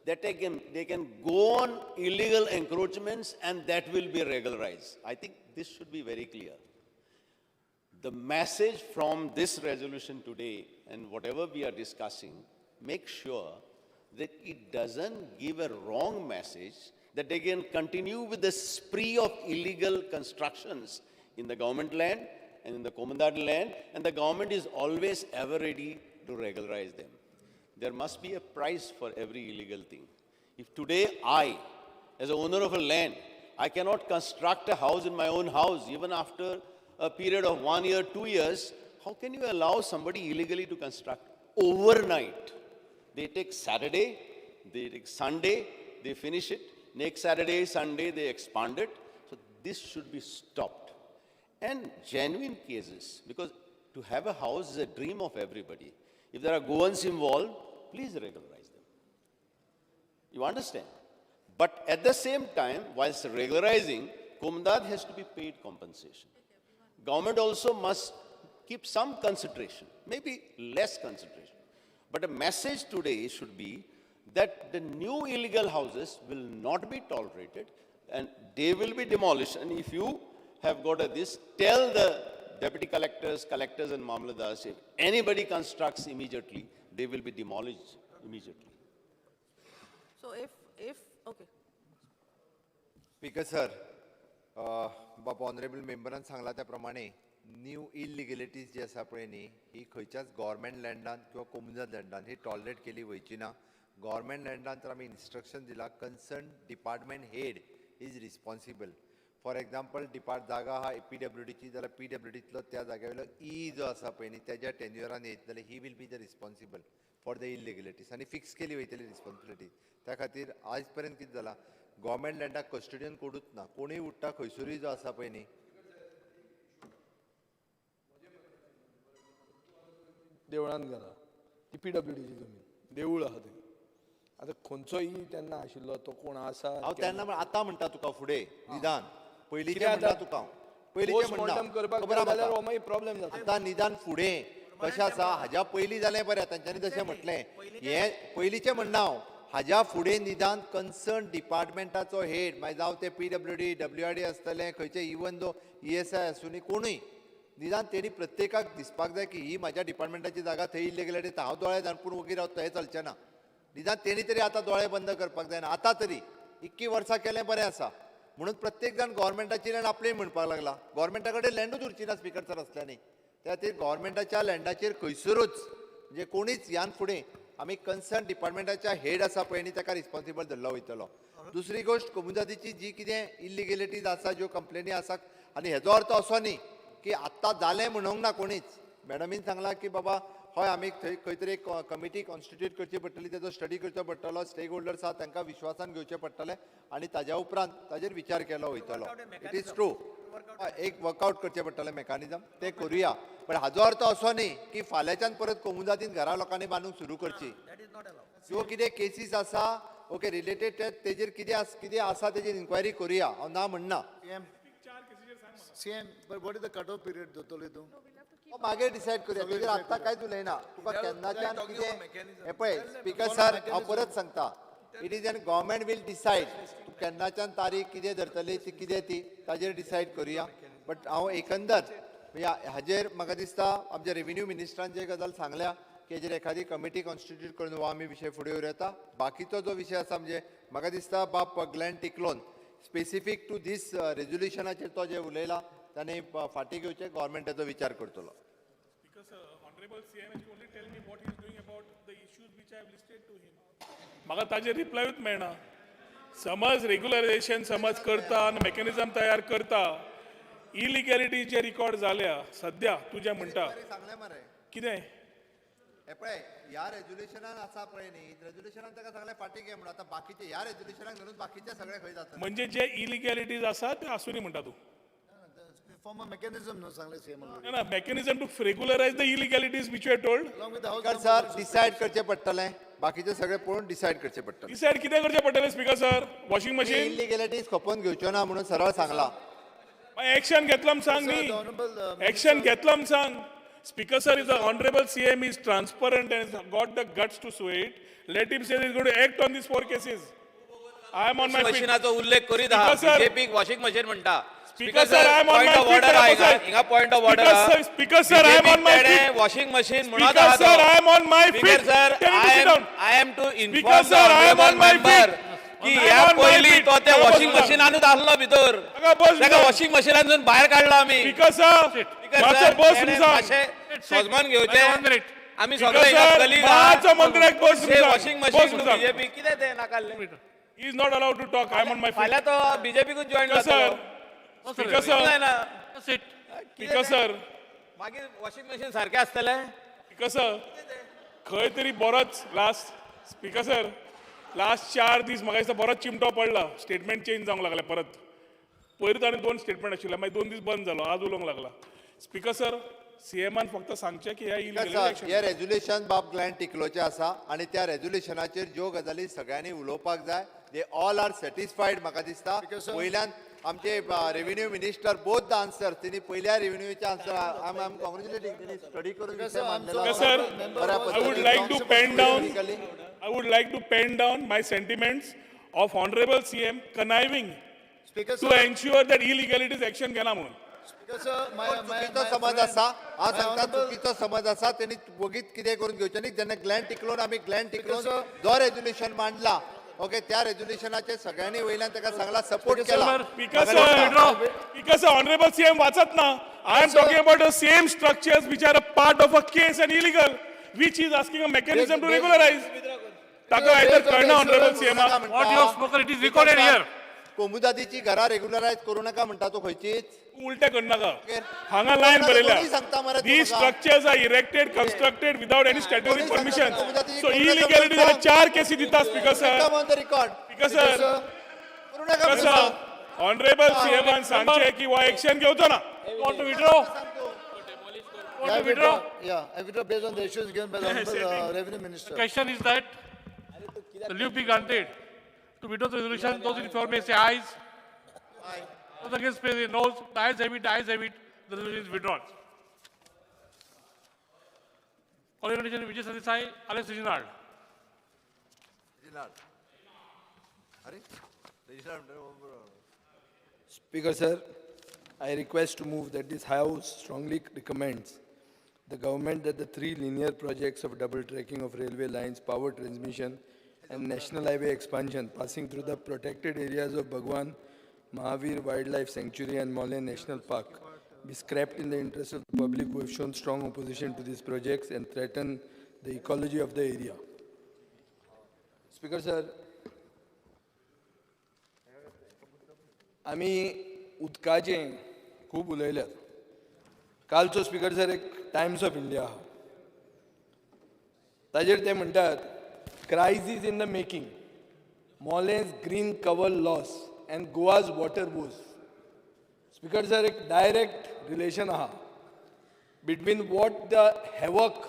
that they can go on illegal encroachments and that will be regularized. I think this should be very clear. The message from this resolution today and whatever we are discussing, make sure that it doesn't give a wrong message that they can continue with the spree of illegal constructions in the government land and in the commandant land, and the government is always ever ready to regularize them. There must be a price for every illegal thing. If today I, as a owner of a land, I cannot construct a house in my own house even after a period of 1 year, 2 years, how can you allow somebody illegally to construct overnight? They take Saturday, they take Sunday, they finish it. Next Saturday, Sunday, they expand it. So this should be stopped. And genuine cases, because to have a house is a dream of everybody. If there are Goans involved, please regularize them. You understand? But at the same time, whilst regularizing, Commandant has to be paid compensation. Government also must keep some consideration, maybe less consideration. But a message today should be that the new illegal houses will not be tolerated and they will be demolished. And if you have got this, tell the deputy collectors, collectors and mamladars, if anybody constructs immediately, they will be demolished immediately. So okay. Speaker sir बाबा honourable मेंबरान सांगला त्या प्रमाणे new इलिगलिटीज जी आसा पळय न्ही ही खंयच्याच government लँडान किंवा कम्युनल लँडान ही टॉलरेट केली वयची ना. गव्हर्मेंट लँडान तर आमी इन्स्ट्रक्शन दिला concern department head is responsible. For example जागा हा PWDची जाल्यार PWDतलो त्या जाग्यावयलो जो आसा पळय न्ही तेज्या टेन्युअरान येत जाल्यार he will be the responsible for the illegalities आनी फिक्स केली वयतली रिस्पॉन्सिबिलिटी. त्या खातीर आयज पर्यंत कितें जालां गव्हर्मेंट लँडाक कस्टडियन कोडूच ना. कोणूय उठटा खंयसरूय जो आसा पळय न्ही देवळान घाला ती PWDची जमीन देवूळ आहा थंय. आतां खंयचोय तेन्ना आशिल्लो तो कोण आसा हांव तेन्ना आतां म्हणटा तुका फुडें निदान पयलींचें कित्याक म्हणटा आतां तुका पयलींचें पोस्टमॉर्टम म्हणटा करपाक खबर आहा जाल्यार म्हाका. हो मागीर प्रॉब्लेम जाता. आतां निदान फुडें कशें आसा हाज्या पयलीं जालें बरें तांच्यांनी जशें म्हटलें हें पयलींचें म्हणना हांव हाज्या फुडें निदान कन्सर्न डिपार्टमेंटाचो हेड मागीर जावं ते PWD WRD आसतलें खंयचे इवन दो ESI आसूं न्ही कोणूय निदान तेणी प्रत्येकाक दिसपाक जाय की ही म्हाज्या डिपार्टमेंटाची जागा थंय इल्लीगलिटी हांव दोळे धाडपून वगीर रावता हें चलचें ना. निदान तेणी तरी आतां दोळे बंद करपाक जायना. आतां तरी 21 वर्सां केलें बरें आसा म्हणून प्रत्येक जाण गव्हर्मेंटाची लँड आपली म्हणपाक लागला. गव्हर्मेंटा कडेन लँडूच उरची ना स्पिकर सर असल्यानी. त्या खातीर गव्हर्मेंटाच्या लँडाचेर खंयसरूच म्हणजे कोणीच ह्यान फुडें आमी कन्सर्न डिपार्टमेंटाच्या हेड आसा पळय न्ही ताका रिस्पॉन्सिबल धरलो वयतलो. दुसरी गोश्ट कम्युनिटीची जी कितें इल्लिगलिटीज आसा ज्यो कंप्लेनी आसा आनी हेजो अर्थ असो न्ही की आत्तां जालें म्हणूंक ना कोणीच. मॅडमीन सांगलां की बाबा हय आमी थंय खंय तरी एक कमिटी कॉन्स्टिट्यूट करची पडटली तेजो स्टडी करचो पडटलो स्टेक होल्डर्स आसा तांकां विश्वासान घेवचें पडटलें आनी ताज्या उपरांत ताजेर विचार केलो वयतलो. इट इज ट्रू एक वर्कआउट करचें पडटलें मेकानिजम तें करुया. पण हाजो अर्थ असो न्ही की फाल्यांच्यान परत कोमुजातीन घरां लोकांनी बांदूंक सुरू करची. ज्यो कितें केसीस आसा ओके रिलेटेड तेजेर कितें आसा तेजेर इन्क्वायरी करुया हांव ना म्हणना. CM, but what is the cut-off period, Dr. मागीर डिसायड करूया तेजेर आत्तां कांयच उलयना. तुका केन्नाच्यान कितें हें पळय स्पिकर सर हांव परत सांगता it is an government will decide तूं केन्नाच्यान तारीख कितें धरतली ती कितें ती ताजेर डिसायड करुया. बट हांव एकंदर हाजेर म्हाका दिसता आमच्या रेव्हेन्यू मिनिस्टरान जे गजाल सांगल्या की हेजेर एखादी कमिटी कॉन्स्टिट्यूट करून हो आमी विशय फुडें उरयता. बाकीचो जो विशय आसा म्हणजे म्हाका दिसता बाब ग्लॅन टिक्लोन स्पेसिफीक टू दीस रेजोल्युशनाचेर तो जे उलयला ताणें फाटीं घेवचें गव्हर्मेंटाचो विचार करतलो. Because Honorable CM has only tell me what he is doing about the issues which I have listed to him. म्हाका ताजेर रिप्लायूच मेळना. समज रेग्युलरायझेशन समज करता आनी मेकॅनिझम तयार करता इलिगॅलिटी जे रिकॉर्ड जाल्या सद्या तूं जें म्हणटा सांगलें मरे कितें हे पळय ह्या रेजोल्युशनान आसा पळय न्ही रेजोल्युशनान ताका सांगलें फाटीं घे म्हणून. आतां बाकीचे ह्या रेजोल्युशनाक धरून बाकीचे सगळे खंय जाता म्हणजे जे इलिगॅलिटीज आसा ते आसूं न्ही म्हणटा तूं. form a mechanism, no, सांगले CM already. No, mechanism to regularize the illegalities which you had told. Along with the house. Speaker number sir also. Decide करचे पडटलें बाकीचे सगळे पळोवन डिसायड करचे पडटलें डिसाईड किती करचे पडटलें speaker sir washing machine illegalities खपोवन घेवच्यो ना म्हणून सरळ सांगला एक्शन घेतला म्हण सांग Sir, न्ही the honorable एक्शन घेतला म्हण सांग speaker sir is honourable CM is transparent and has got the guts to sue it. Let him say he's going to act on these 4 cases. I am on my feet. मशीनाचो उल्लेख करीत आहा Speaker, sir. बीजेपीक washing machine म्हणटा Speaker, sir, I am on point my of feet, order आहे का opposite. हिंगा point of order Speaker, sir, I am on my feet. Washing machine म्हणत Speaker, आहा sir, I am on my speaker feet. Sir Tell him to sit down. I am to Speaker, inform the sir, I am on honorable my member feet. की I am ह्या on my पयलीं feet. तो त्या Bus washing down. मशीनानूच आसलो भितर Bus down. ताका washing मशीनांतून भायर काडलो आमी Speaker, sir, स्पीकर मातसो सर बस तेणें सांग. मातशें सोजमान घेवचें 1 minute. आमी Speaker, सगळे sir, कलीग मातसो मंत्र्याक बस ते सांग. वॉशिंग बस मशीन सांग. बीजेपी कितें तें नाकाल्लें He is not allowed to talk. I am on my feet. फाल्यां तो बीजेपीकूच जॉईन Speaker, जातलो sir. Speaker, sir. जायना That's it. Speaker, sir. मागीर वॉशिंग मशीन सारकें आसतलें स्पीकर सर खंय तरी बरोच लास्ट स्पीकर सर लास्ट 4 दीस म्हाका दिसता बरोच चिमटो पडला स्टेटमेंट चेंज जावंक लागले परत पयलीं ताणें 2 स्टेटमेंट आशिल्ले मागीर 2 दीस बंद जालो आज उलोवंक लागला स्पीकर सर CMन फक्त सांगचें की ह्या सर हे रेजोल्युशन बाब ग्लॅन टिकलोचे आसा आणि त्या रेजोल्युशनाचेर ज्यो गजाली सगळ्यांनी उलोवपाक जाय दे ऑल आर सॅटिस्फायड म्हाका दिसता वयल्यान आमचे revenue minister both the answer तेणी पयल्या रेव्हेन्यूचे आन्सर आय एम कॉंग्रॅच्युलेटिंग तेणी स्टडी करून विशय मांडलेलो आसा. सर बऱ्या I would पद्धतीन like to pen down technically. I would like to pen down my sentiments of honorable CM conniving Speaker, to sir. ensure that illegalities action घेना म्हणून Speaker, sir, चुकीचो समज आसा हांव सांगता चुकीचो समज आसा तेणी वगीत कितें करून घेवचें न्ही जेन्ना ग्लॅन टिकलोन आमी ग्लॅन टिकलोन जो रेजोल्युशन मांडला ओके त्या रेजोल्युशनाचेर सगळ्यांनी वयल्यान ताका सांगला सपोर्ट केला Speaker sir, Speaker sir, honorable CM वाचत ना. I am talking about the same structures which are a part of a case and illegal, which is asking a mechanism to regularize. ताका आयतर कळना honorable CM. What you have spoken, it is recorded here. कोमुदादीची घरां रेग्युलरायज करूं नाका म्हणटा तो खंयचीच उलटें करनाका हांगा lion बरयल्या कोणी सांगता मरे these तुमकां? structures are erected constructed without any statutory कोणी सांगता permission कोमुदादीची so करूं नाका illegalities म्हणटा? are 4 cases दिता speaker sir Come on the record. Speaker sir करूं नाका स्पीकर म्हणटा. सर ऑनरेबल सीएमान सांगचे की हो एक्शन घेवचो ना You want to withdraw? Yeah, I withdraw. Yeah, I withdraw based on the issues given by the honorable revenue minister. The question is that the leave be granted to withdraw the resolution. Those in favor may say ayes. Those against may say noes. The ayes have it, the ayes have it. The resolution is withdrawn. Honorable Vijay Sadisai, Alex Reginald. Speaker, sir, I request to move that this House strongly recommends the government that the 3 linear projects of double tracking of railway lines, power transmission, and national highway expansion passing through the protected areas of Bhagwan, Mahavir Wildlife Sanctuary, and Molen National Park be scrapped in the interest of the public who have shown strong opposition to these projects and threaten the ecology of the area. Speaker, sir, आम्ही उदकाचें खूब उलयल्यात कालचो speaker sir एक टायम्स ऑफ इंडिया आहा ताजेर ते म्हणटात crisis in the making Mollem's green cover loss and Goa's water woes speaker sir एक डायरेक्ट रिलेशन आहा between what the havoc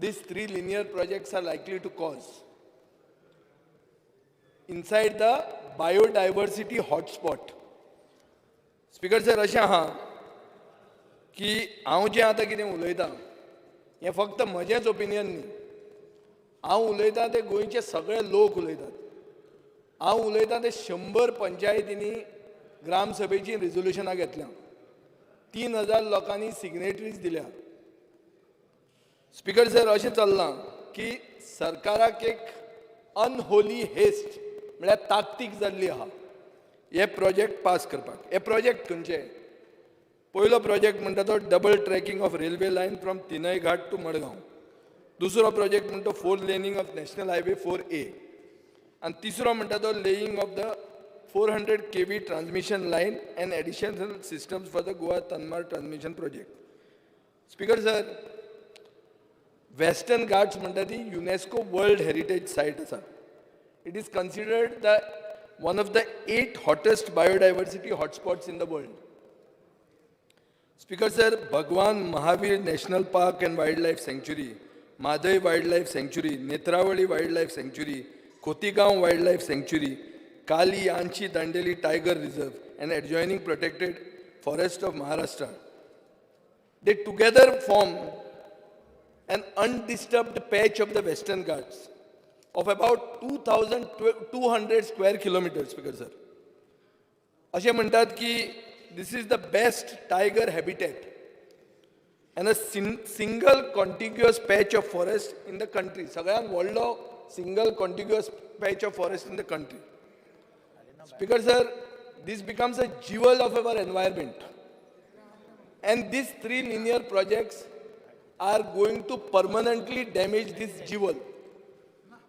these 3 linear projects are likely to cause inside the biodiversity hotspot. Speaker sir, अशें आहा की हांव जें आतां कितें उलयतां हें फक्त म्हजेंच ओपिनियन न्ही हांव उलयतां ते गोंयचे सगळे लोक उलयतात हांव उलयतां ते 100 पंचायतींनी ग्रामसभेची रिजोल्युशनां घेतल्या 3000 लोकांनी सिग्नेटरीज दिल्या स्पीकर सर अशें चल्लां की सरकाराक एक अनहोली हेस्ट म्हळ्यार ताकतीक जाल्ली आहा हे प्रोजेक्ट पास करपाक हे प्रोजेक्ट खंयचे पयलो प्रोजेक्ट म्हणटा तो double tracking of railway line from Tinaighat to Madgaon दुसरो प्रोजेक्ट म्हणटा 4 laning of national highway 4A आनी तिसरो म्हणटा तो laying of the 400 kV transmission line and additional systems for the Goa Tamnar transmission project speaker sir Western Ghats म्हणटा ती युनेस्को वर्ल्ड हेरिटेज सायट आसा it is considered the one of the 8 hottest biodiversity hotspots in the world. Speaker sir, Bhagwan Mahavir national park and wildlife sanctuary, Mhadei wildlife sanctuary, Netravali wildlife sanctuary, Khotigao wildlife sanctuary, Kali आंची Dandeli tiger reserve and adjoining protected forest of Maharashtra. They together form an undisturbed patch of the Western Ghats of about 2,200 square kilometers, Speaker sir. असे म्हणतात की this is the best tiger habitat and a single contiguous patch of forest in the country. सगळ्यांत व्हडलो single contiguous patch of forest in the country. Speaker sir, this becomes a jewel of our environment. And these 3 linear projects are going to permanently damage this jewel.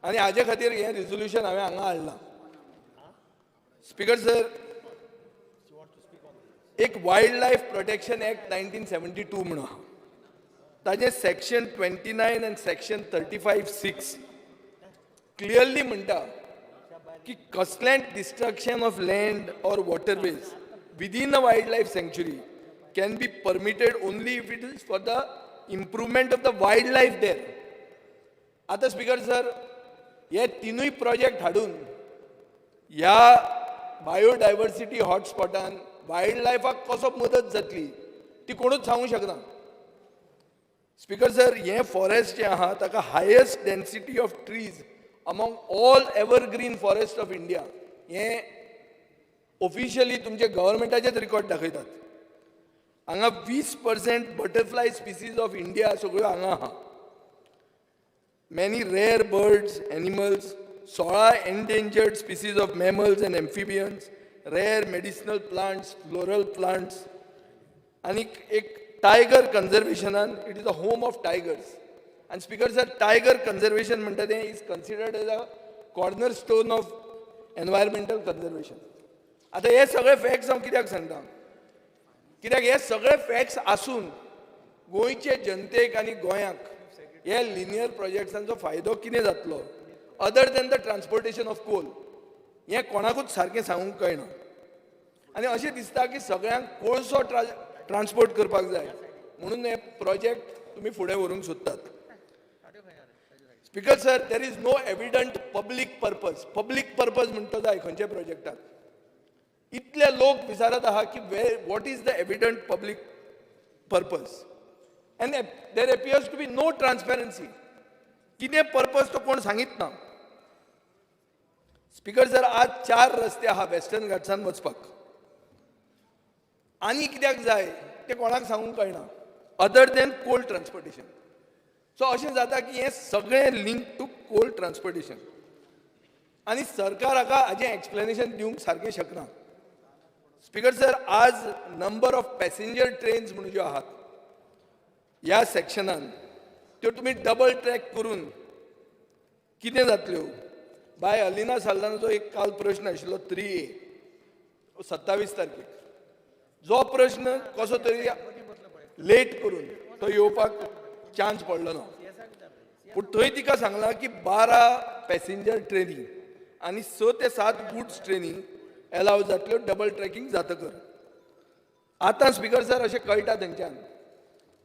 आणि हाजे खातीर हें resolution हांवें हांगा हाडलां. Speaker sir, एक wild life protection act 1972 म्हणून आहा. ताजे सेक्शन 29 and section 35(6) क्लियरली म्हणटा की कसलेंय destruction of land or waterways within a wild life sanctuary can be permitted only if it is for the improvement of the wildlife there. आता speaker sir, हे तिनूय project हाडून ह्या biodiversity हॉटस्पॉटान wild लायफाक कसो मदत जातली ती कोणूच सांगूंक शकना. स्पीकर सर, हे फॉरेस्ट जे आहा ताका highest density of trees among all evergreen forest of India. हे ऑफिशियली तुमचे गव्हर्मेंटाचेच रिकॉर्ड दाखयतात. हांगा 20% बटरफ्लाय स्पिसीज ऑफ इंडिया सगळ्यो हांगा आहा. many rare birds, animals, 16 endangered species of mammals and amphibians, rare medicinal plants, floral plants, and एक tiger conservation, it is the home of tigers. And speaker sir, tiger conservation म्हणटा तें is considered as a cornerstone of environmental conservation. आता हे सगळे facts हांव कित्याक सांगता? कित्याक हे सगळे फॅक्ट्स आसून गोंयचे जनतेक आनी गोंयाक हे लिनियर प्रोजेक्ट्सांचो फायदो कितें जातलो other than the transportation of coal, हें कोणाकूच सारकें सांगूंक कळना. आनी अशें दिसता की सगळ्यांक कोळसो ट्रान्सपोर्ट करपाक जाय म्हणून हे प्रोजेक्ट तुमी फुडें व्हरूंक सोदतात. Speaker sir, there is no evident public purpose. Public purpose म्हणटा जाय खंयच्या प्रोजेक्टाक. इतले लोक विचारत आहा की what is the evident public purpose and there appears to be no transparency. कितें पर्पज तो कोण सांगीत ना. स्पीकर सर, आज 4 रस्ते आहा वेस्टर्न घाट्सान वचपाक. आनी कित्याक जाय ते कोणाक सांगूंक कळना अदर दॅन कोल ट्रान्सपोर्टेशन. सो अशें जाता की हें सगळें लिंक टू कोल ट्रान्सपोर्टेशन आनी सरकार हाका हाजें एक्सप्लेनेशन दिवंक सारकें शकना. स्पीकर सर, आज नंबर ऑफ पॅसेंजर ट्रेन्स म्हणून ज्यो आहात ह्या सेक्शनान त्यो तुमी डबल ट्रॅक करून कितें जातल्यो. बाय अलिना साल्दानाचो एक काल प्रश्न आशिल्लो 3A 27 तारखेक. जो प्रश्न कसो तरी लेट करून तो येवपाक चान्स पडलो ना. पूण थंय तिका सांगलां की 12 पॅसेंजर ट्रेनी आनी 6 ते 7 गुड्स ट्रेनी एलाव जातल्यो डबल ट्रॅकिंग जातकर. आतां स्पीकर सर अशें कळटा थंयच्यान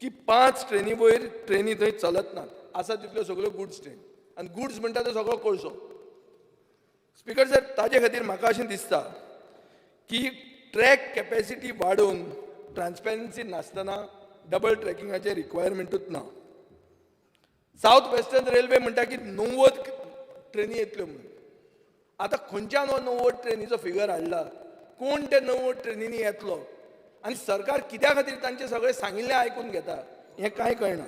की 5 ट्रेनी वयर ट्रेनी थंय चलत नात. आसा तितल्यो सगळ्यो गुड्स ट्रेन आनी गुड्स म्हणटा तो सगळो कोळसो. स्पीकर सर, ताजे खातीर म्हाका अशें दिसता की ट्रॅक कॅपॅसिटी वाडोवन ट्रान्सपॅरन्सी नासतना डबल ट्रॅकिंगाचें रिक्वायरमेंटूच ना. सावथ वेस्टर्न रेल्वे म्हणटा की 90 ट्रेनी येतल्यो म्हणून. आतां खंयच्यान हो 90 ट्रेनीचो फिगर हाडला? कोण ते 90 ट्रेनींनी येतलो आनी सरकार कित्या खातीर तांचे सगळे सांगिल्लें आयकून घेता हें कांय कळना.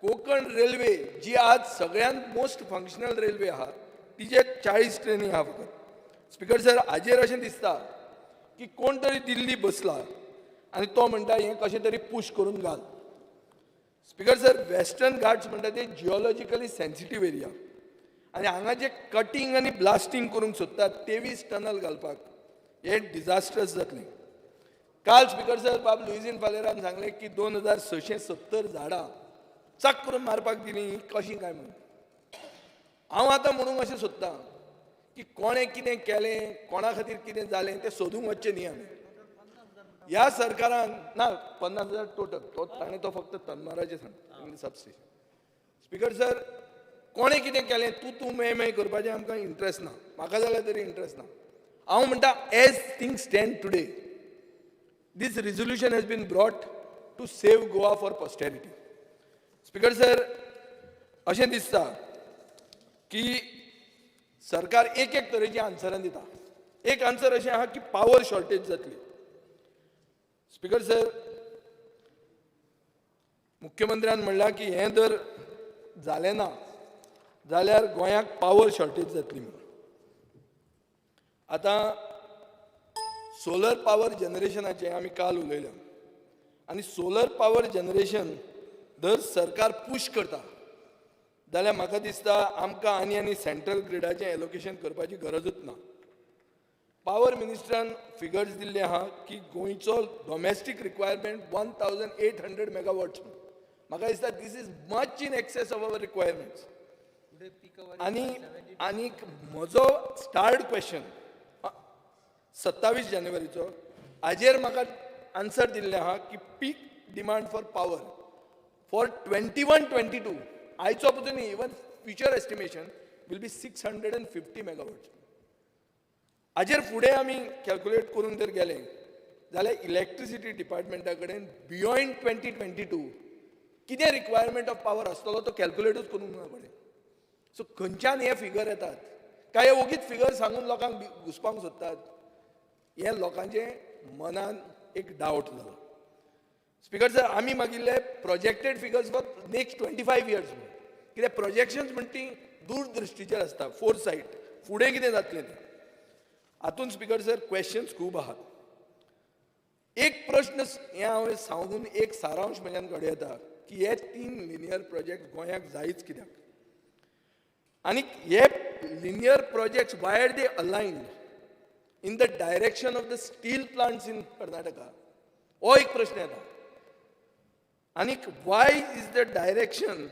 कोकण रेल्वे जी आज सगळ्यांत मोस्ट फंक्शनल रेल्वे आहा तिचे 40 ट्रेनी आहा फकत. स्पीकर सर, हाजेर अशें दिसता की कोण तरी दिल्ली बसला आनी तो म्हणटा हें कशें तरी पुश करून घाल. स्पीकर सर, वेस्टर्न घाट्स म्हणटा ते जिओलॉजिकली सेन्सिटीव एरिया आनी हांगा जे कटींग आनी ब्लास्टींग करूंक सोदतात 23 टनल घालपाक हे डिजास्टर्स जातलें. काल स्पीकर सर बाब लुईजीन फालेरान सांगलें की 2670 झाडां चक करून मारपाक दिलीं कशीं काय म्हणून. हांव आतां म्हणूंक अशें सोदतां की कोणें कितें केलें, कोणा खातीर कितें जालें तें सोदूंक वचचें न्ही आमी. ह्या सरकारान ना 50,000 टोटल ताणें तो फक्त तनमाराचें सांगता सबस्टेशन. स्पीकर सर, कोणें कितें केलें तूं मे करपाचें आमकां इंट्रस्ट ना, म्हाका जाल्यार तरी इंट्रस्ट ना. हांव म्हणटा as things stand today this resolution has been brought to save Goa for posterity. Speaker sir, अशें दिसता की सरकार एक तरेची आन्सरां दिता. एक आन्सर अशें आहा की पावर शॉर्टेज जातली. स्पीकर सर, मुख्यमंत्र्यान म्हणलां की हें जर जालें ना जाल्यार गोंयाक पावर शॉर्टेज जातली म्हणून. आतां सोलर पावर जनरेशनाचें आमी काल उलयलें आनी सोलर पावर जनरेशन जर सरकार पुश करता जाल्यार म्हाका दिसता आमकां आनी सेंट्रल ग्रिडाचें एलोकेशन करपाची गरजूच ना. पावर मिनिस्टरान फिगर्स दिल्ले आहा की गोंयचो डॉमेस्टीक रिक्वायरमेंट 1800 मेगावॉट्स. म्हाका दिसता this is much in excess of our requirements. आनी म्हजो स्टार्ट क्वेश्चन 27 जानेवारीचो हाजेर म्हाका आन्सर दिल्लें आहा की peak demand for power for 21-22 आयचो पसून even future estimation will be 650 मेगावॉट्स. हाजेर फुडें आमी कॅल्क्युलेट करून जर गेले जाल्यार इलेक्ट्रिसिटी डिपार्टमेंटा कडेन बियॉन्ड 2022 कितें रिक्वायरमेंट ऑफ पावर आसतलो तो कॅल्क्युलेटूच करूंक ना पडे. सो खंयच्यान हे फिगर येतात काय हे ओगीच फिगर सांगून लोकांक घुसपाक सोदतात, हे लोकांचे मनान एक डावट जालो. स्पीकर सर, आमी मागिल्ले projected figures for next 25 years म्हणून. कित्याक प्रोजेक्शन्स म्हणटा ती दूरदृश्टीचेर आसता, फोरसायट, फुडें कितें जातलें तें. हातूंत स्पीकर सर क्वेश्चन्स खूब आहात. एक प्रश्न हें हांवें सांगून एक सारांश म्हज्यान घडये येता की हे 3 लिनियर प्रोजेक्ट गोंयाक जायच कित्याक. आनी हे linear projects why are they aligned in the direction of the steel plants in Karnataka? हो एक प्रश्न येता. आनी why is the direction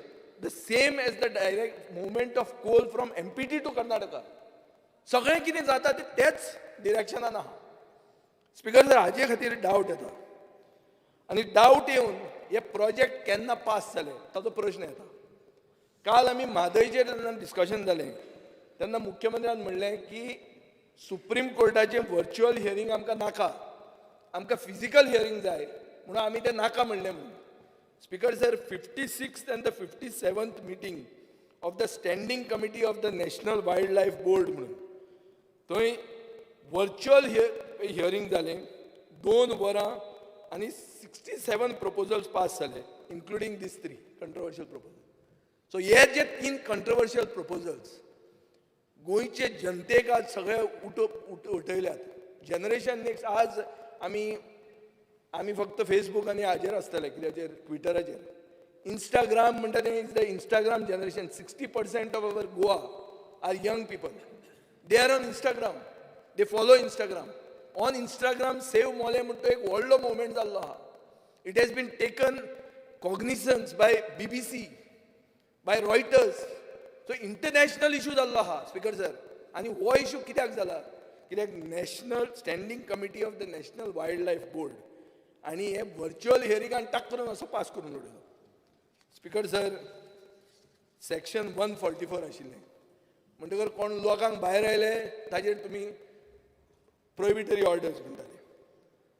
the same as the direct movement of coal from MPT to Karnataka? सगळें कितें जाता तेच डिरेक्शनान आहा. स्पीकर सर, हाजे खातीर डावट येता. आनी डावट येवन हे प्रोजेक्ट केन्ना पास जाले ताचो प्रश्न येता. काल आमी म्हादयचेर जेन्ना डिस्कशन जालें तेन्ना मुख्यमंत्र्यान म्हणलें की सुप्रीम कोर्टाचें व्हर्च्युअल हियरींग आमकां नाका, आमकां फिजिकल हियरींग जाय म्हणून आमी तें नाका म्हणलें म्हणून. Speaker sir, 56th and the 57th meeting of the standing committee of the national wild life board म्हणून थंय व्हर्च्युअल हियरींग जालें 2 वरां आनी 67 प्रपोजल्स पास जाले, इन्क्लुडींग दीस 3 कंट्रोवर्शियल प्रपोजल. सो हे जे 3 कंट्रोवर्शियल प्रपोजल्स गोंयचे जनतेक आज सगळे उठयल्यात. जनरेशन नेक्स्ट आज आमी फक्त फेसबूक आनी हाजेर आसतले, कित्याचेर ट्विटराचेर. इंस्टाग्राम म्हणटा तें is the Instagram generation. 60% of our Goa are young people. They are on Instagram, they follow Instagram. On Instagram save Mollem म्हणटा एक व्हडलो मुवमेंट जाल्लो आहा. It has been taken cognisance by BBC, by Reuters. So international issue जाल्लो आहा speaker sir. आनी हो issue कित्याक जाला? कित्याक national standing committee of the national wild life board आनी हे व्हर्च्युअल हियरिंगान टाक करून असो पास करून उडयलो. स्पीकर सर, सेक्शन 144 आशिल्लें म्हणटकर कोण लोकांक भायर आयले ताजेर तुमी प्रोहिबिटरी ऑर्डर्स म्हणटाले.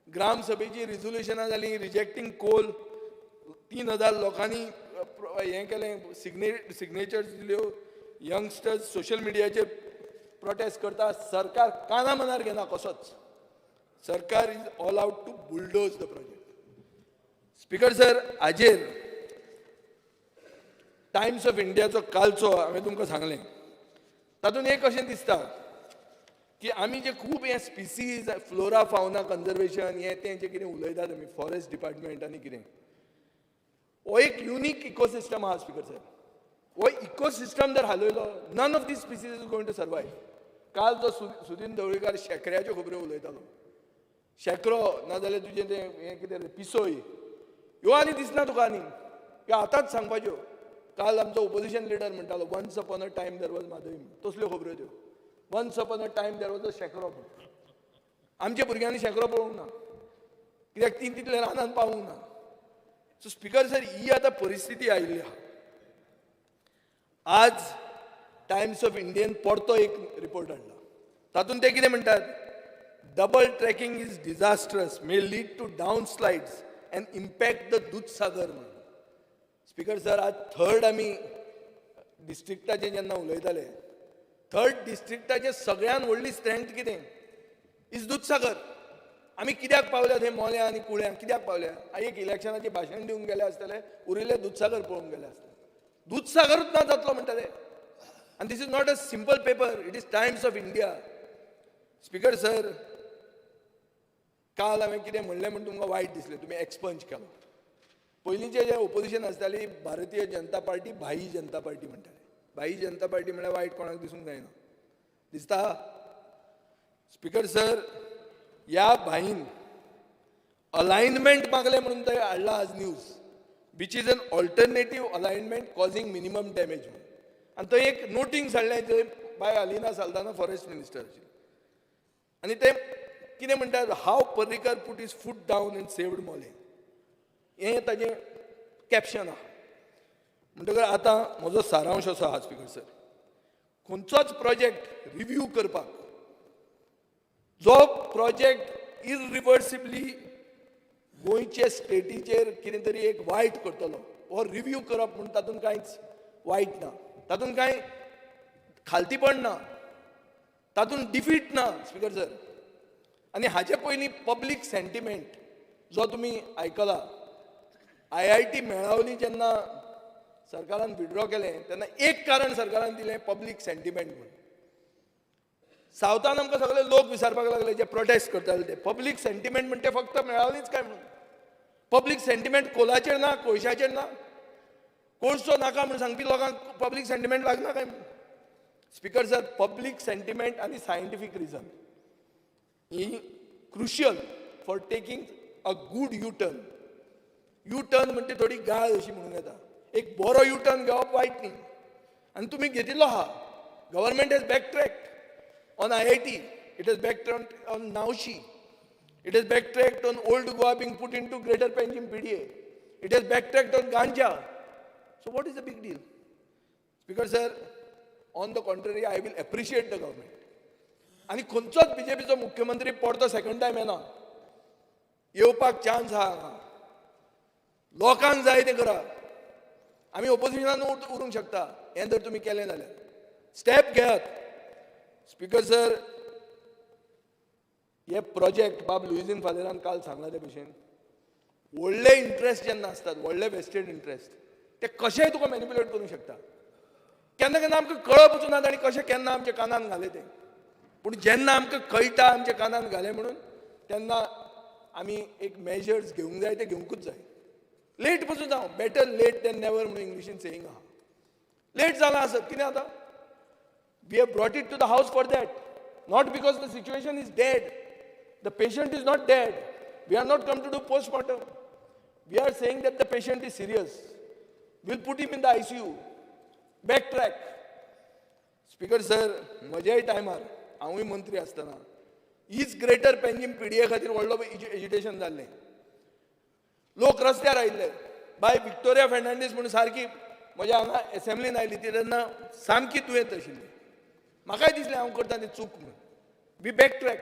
ग्रामसभेची रिझोल्युशनां जालीं रिजेक्टींग कोल. 3000 लोकांनी हें केलें, सिग्नेचर्स दिल्यो. यंगस्टर्स सोशल मिडियाचेर प्रोटेस्ट करता. सरकार काना मनार घेना कसोच. सरकार is all out to bulldoze the project. Speaker sir, हाजेर टायम्स ऑफ इंडियाचो कालचो हांवें तुमकां सांगलें, तातूंत एक अशें दिसता की आमी जे खूब हे स्पिसीज, फ्लोरा फावना कन्जर्वेशन हें तें जें कितें उलयतात आमी, फॉरेस्ट डिपार्टमेंट आनी कितें, हो एक युनीक इकोसिस्टम आहा स्पीकर सर. हो इकोसिस्टम जर हालयलो, none of these species is going to survive. काल जो सुदीन ढवळीकार शेकऱ्याच्यो खबऱ्यो उलयतालो, शेकरो नाजाल्यार तुजें तें हें कितें पिसोय, ह्यो आनी दिसना तुका आनी, ह्यो आतांच सांगपाच्यो. काल आमचो ओपोजिशन लिडर म्हणटालो once upon a time there was Madhavi, तसल्यो खबऱ्यो त्यो. Once upon a time there was a शेकरो. आमच्या भुरग्यांनी शेकरो पळोवंक ना. कित्याक ती तितले रानान पावूंक ना. सो स्पीकर सर, ही आतां परिस्थिती आयिल्ली आहा. आज टायम्स ऑफ इंडियन परतो एक रिपोर्ट हाडला. तातूंत ते कितें म्हणटात, double tracking is disastrous, may lead to down slides and impact the Dudhsagar म्हणून. स्पीकर सर, आज थर्ड आमी डिस्ट्रिक्टाचे जेन्ना उलयताले, थर्ड डिस्ट्रिक्टाचे सगळ्यान व्हडली स्ट्रेंथ कितें इज दूधसागर. आमी कित्याक पावल्यात हे मोल्या आनी कुळ्या, कित्याक पावल्या? एक इलेक्शनाचें भाशण दिवंक गेले आसतले, उरिल्ले दूधसागर पळोवंक गेले आसतले. दूधसागरूच ना जातलो म्हणटाले. आनी this is not a simple paper, it is Times of India. Speaker sir, काल हांवें कितें म्हणलें म्हण तुमकां वायट दिसलें, तुमी एक्सपंज केलो. पयलींचे जे ओपोजिशन आसताली, भारतीय जनता पार्टी भाई जनता पार्टी म्हणटाले. भाई जनता पार्टी म्हळ्यार वायट कोणाक दिसूंक जायना, दिसता? स्पीकर सर, ह्या भाईन अलायनमेंट मागले म्हणून थंय हाडला आज news, which is an alternative alignment causing minimum damage म्हणून. आनी थंय एक नोटींग हाडलें, थंय बाय अलिना साल्दाना फॉरेस्ट मिनिस्टरची. आनी ते कितें म्हणटात, how Parrikar put his foot down and saved Mollem. हें ताजें कॅप्शन आहा. म्हणटकर आतां म्हजो सारांश असो आहा स्पीकर सर, खंयचोच प्रोजेक्ट रिव्यू करपाक, जो प्रोजेक्ट इरिवर्सिबली गोंयचे स्टेटीचेर कितें तरी एक वायट करतलो, हो रिव्यू करप म्हूण तातूंत कांयच वायट ना, तातूंत कांय खालतीपण ना, तातूंत डिफीट ना स्पीकर सर. आनी हाचे पयलीं पब्लीक सेंटिमेंट जो तुमी आयकला, IIT मेळावली जेन्ना सरकारान विड्रॉ केलें तेन्ना एक कारण सरकारान दिलें, पब्लीक सेंटिमेंट म्हणून. सावथान आमकां सगळे लोक विचारपाक लागले जे प्रोटेस्ट करताले ते, पब्लीक सेंटिमेंट म्हणटा ते फक्त मेळावलीच काय म्हणून. पब्लीक सेंटिमेंट कोलाचेर ना, कोळशाचेर ना, कोळसो नाका म्हणून सांगपी लोकांक पब्लीक सेंटिमेंट लागना काय म्हणून. स्पीकर सर, पब्लीक सेंटिमेंट आनी सायंटिफीक रिजन ही crucial for taking a good U turn. U turn म्हणटा थोडी गाळ अशी म्हणून येता, एक बरो यू टर्न घेवप वायट न्ही. आनी तुमी घेतिल्लो आहा. Government has back tract on IIT, it has backtracked on Naushi, it has backtracked on old Goa being put into Greater Panjim PDA, it has backtracked on Ganja. So what is the big deal? Speaker sir, on the contrary, I will appreciate the government. आणि खंयचोच BJPचो मुख्यमंत्री परतो second time येना, येवपाक chance आहा. लोकांक जाय तें करा. आमी ओपोजिशनान उरूंक शकता, हें जर तुमी केलें जाल्यार स्टेप घेयात. स्पीकर सर, हे प्रोजेक्ट बाब लुईजीन फालेरान काल सांगला ते भशेन व्हडले इंट्रस्ट जेन्ना आसतात, व्हडले वेस्टेड इंट्रस्ट, ते कशेंय तुका मॅनिप्युलेट करूंक शकता. केन्ना केन्ना आमकां कळप वचूना ताणी कशें केन्ना आमच्या कानान घाले ते. पूण जेन्ना आमकां कळटा आमच्या कानान घाले म्हणून, तेन्ना आमी एक मेजर्स घेवंक जाय, ते घेवंकूच जाय. लेट पसून जावं, बेटर लेट दॅन नेवर म्हणून इंग्लिशीन सेयींग आहा. लेट जाला आसत, कितें जाता? We have brought it to the house for that, not because the situation is dead. The patient is not dead. We are not come to do post-mortem. We are saying that the patient is serious. We'll put him in the ICU. Backtrack. Speaker sir, म्हज्याय टायमार हांवूय मंत्री आसतना हीच greater Panjim PDA खातीर व्हडलो agitation जाल्लें. लोक रस्त्यार आयिल्ले. बाय विक्टोरिया फेर्नांडीस म्हणून सारकी म्हज्या हांगा एसेंब्लीन आयली ती तेन्ना सामकी दुयेंत आशिल्ली. म्हाकाय दिसलें हांव करता तें चूक म्हणून. We back track.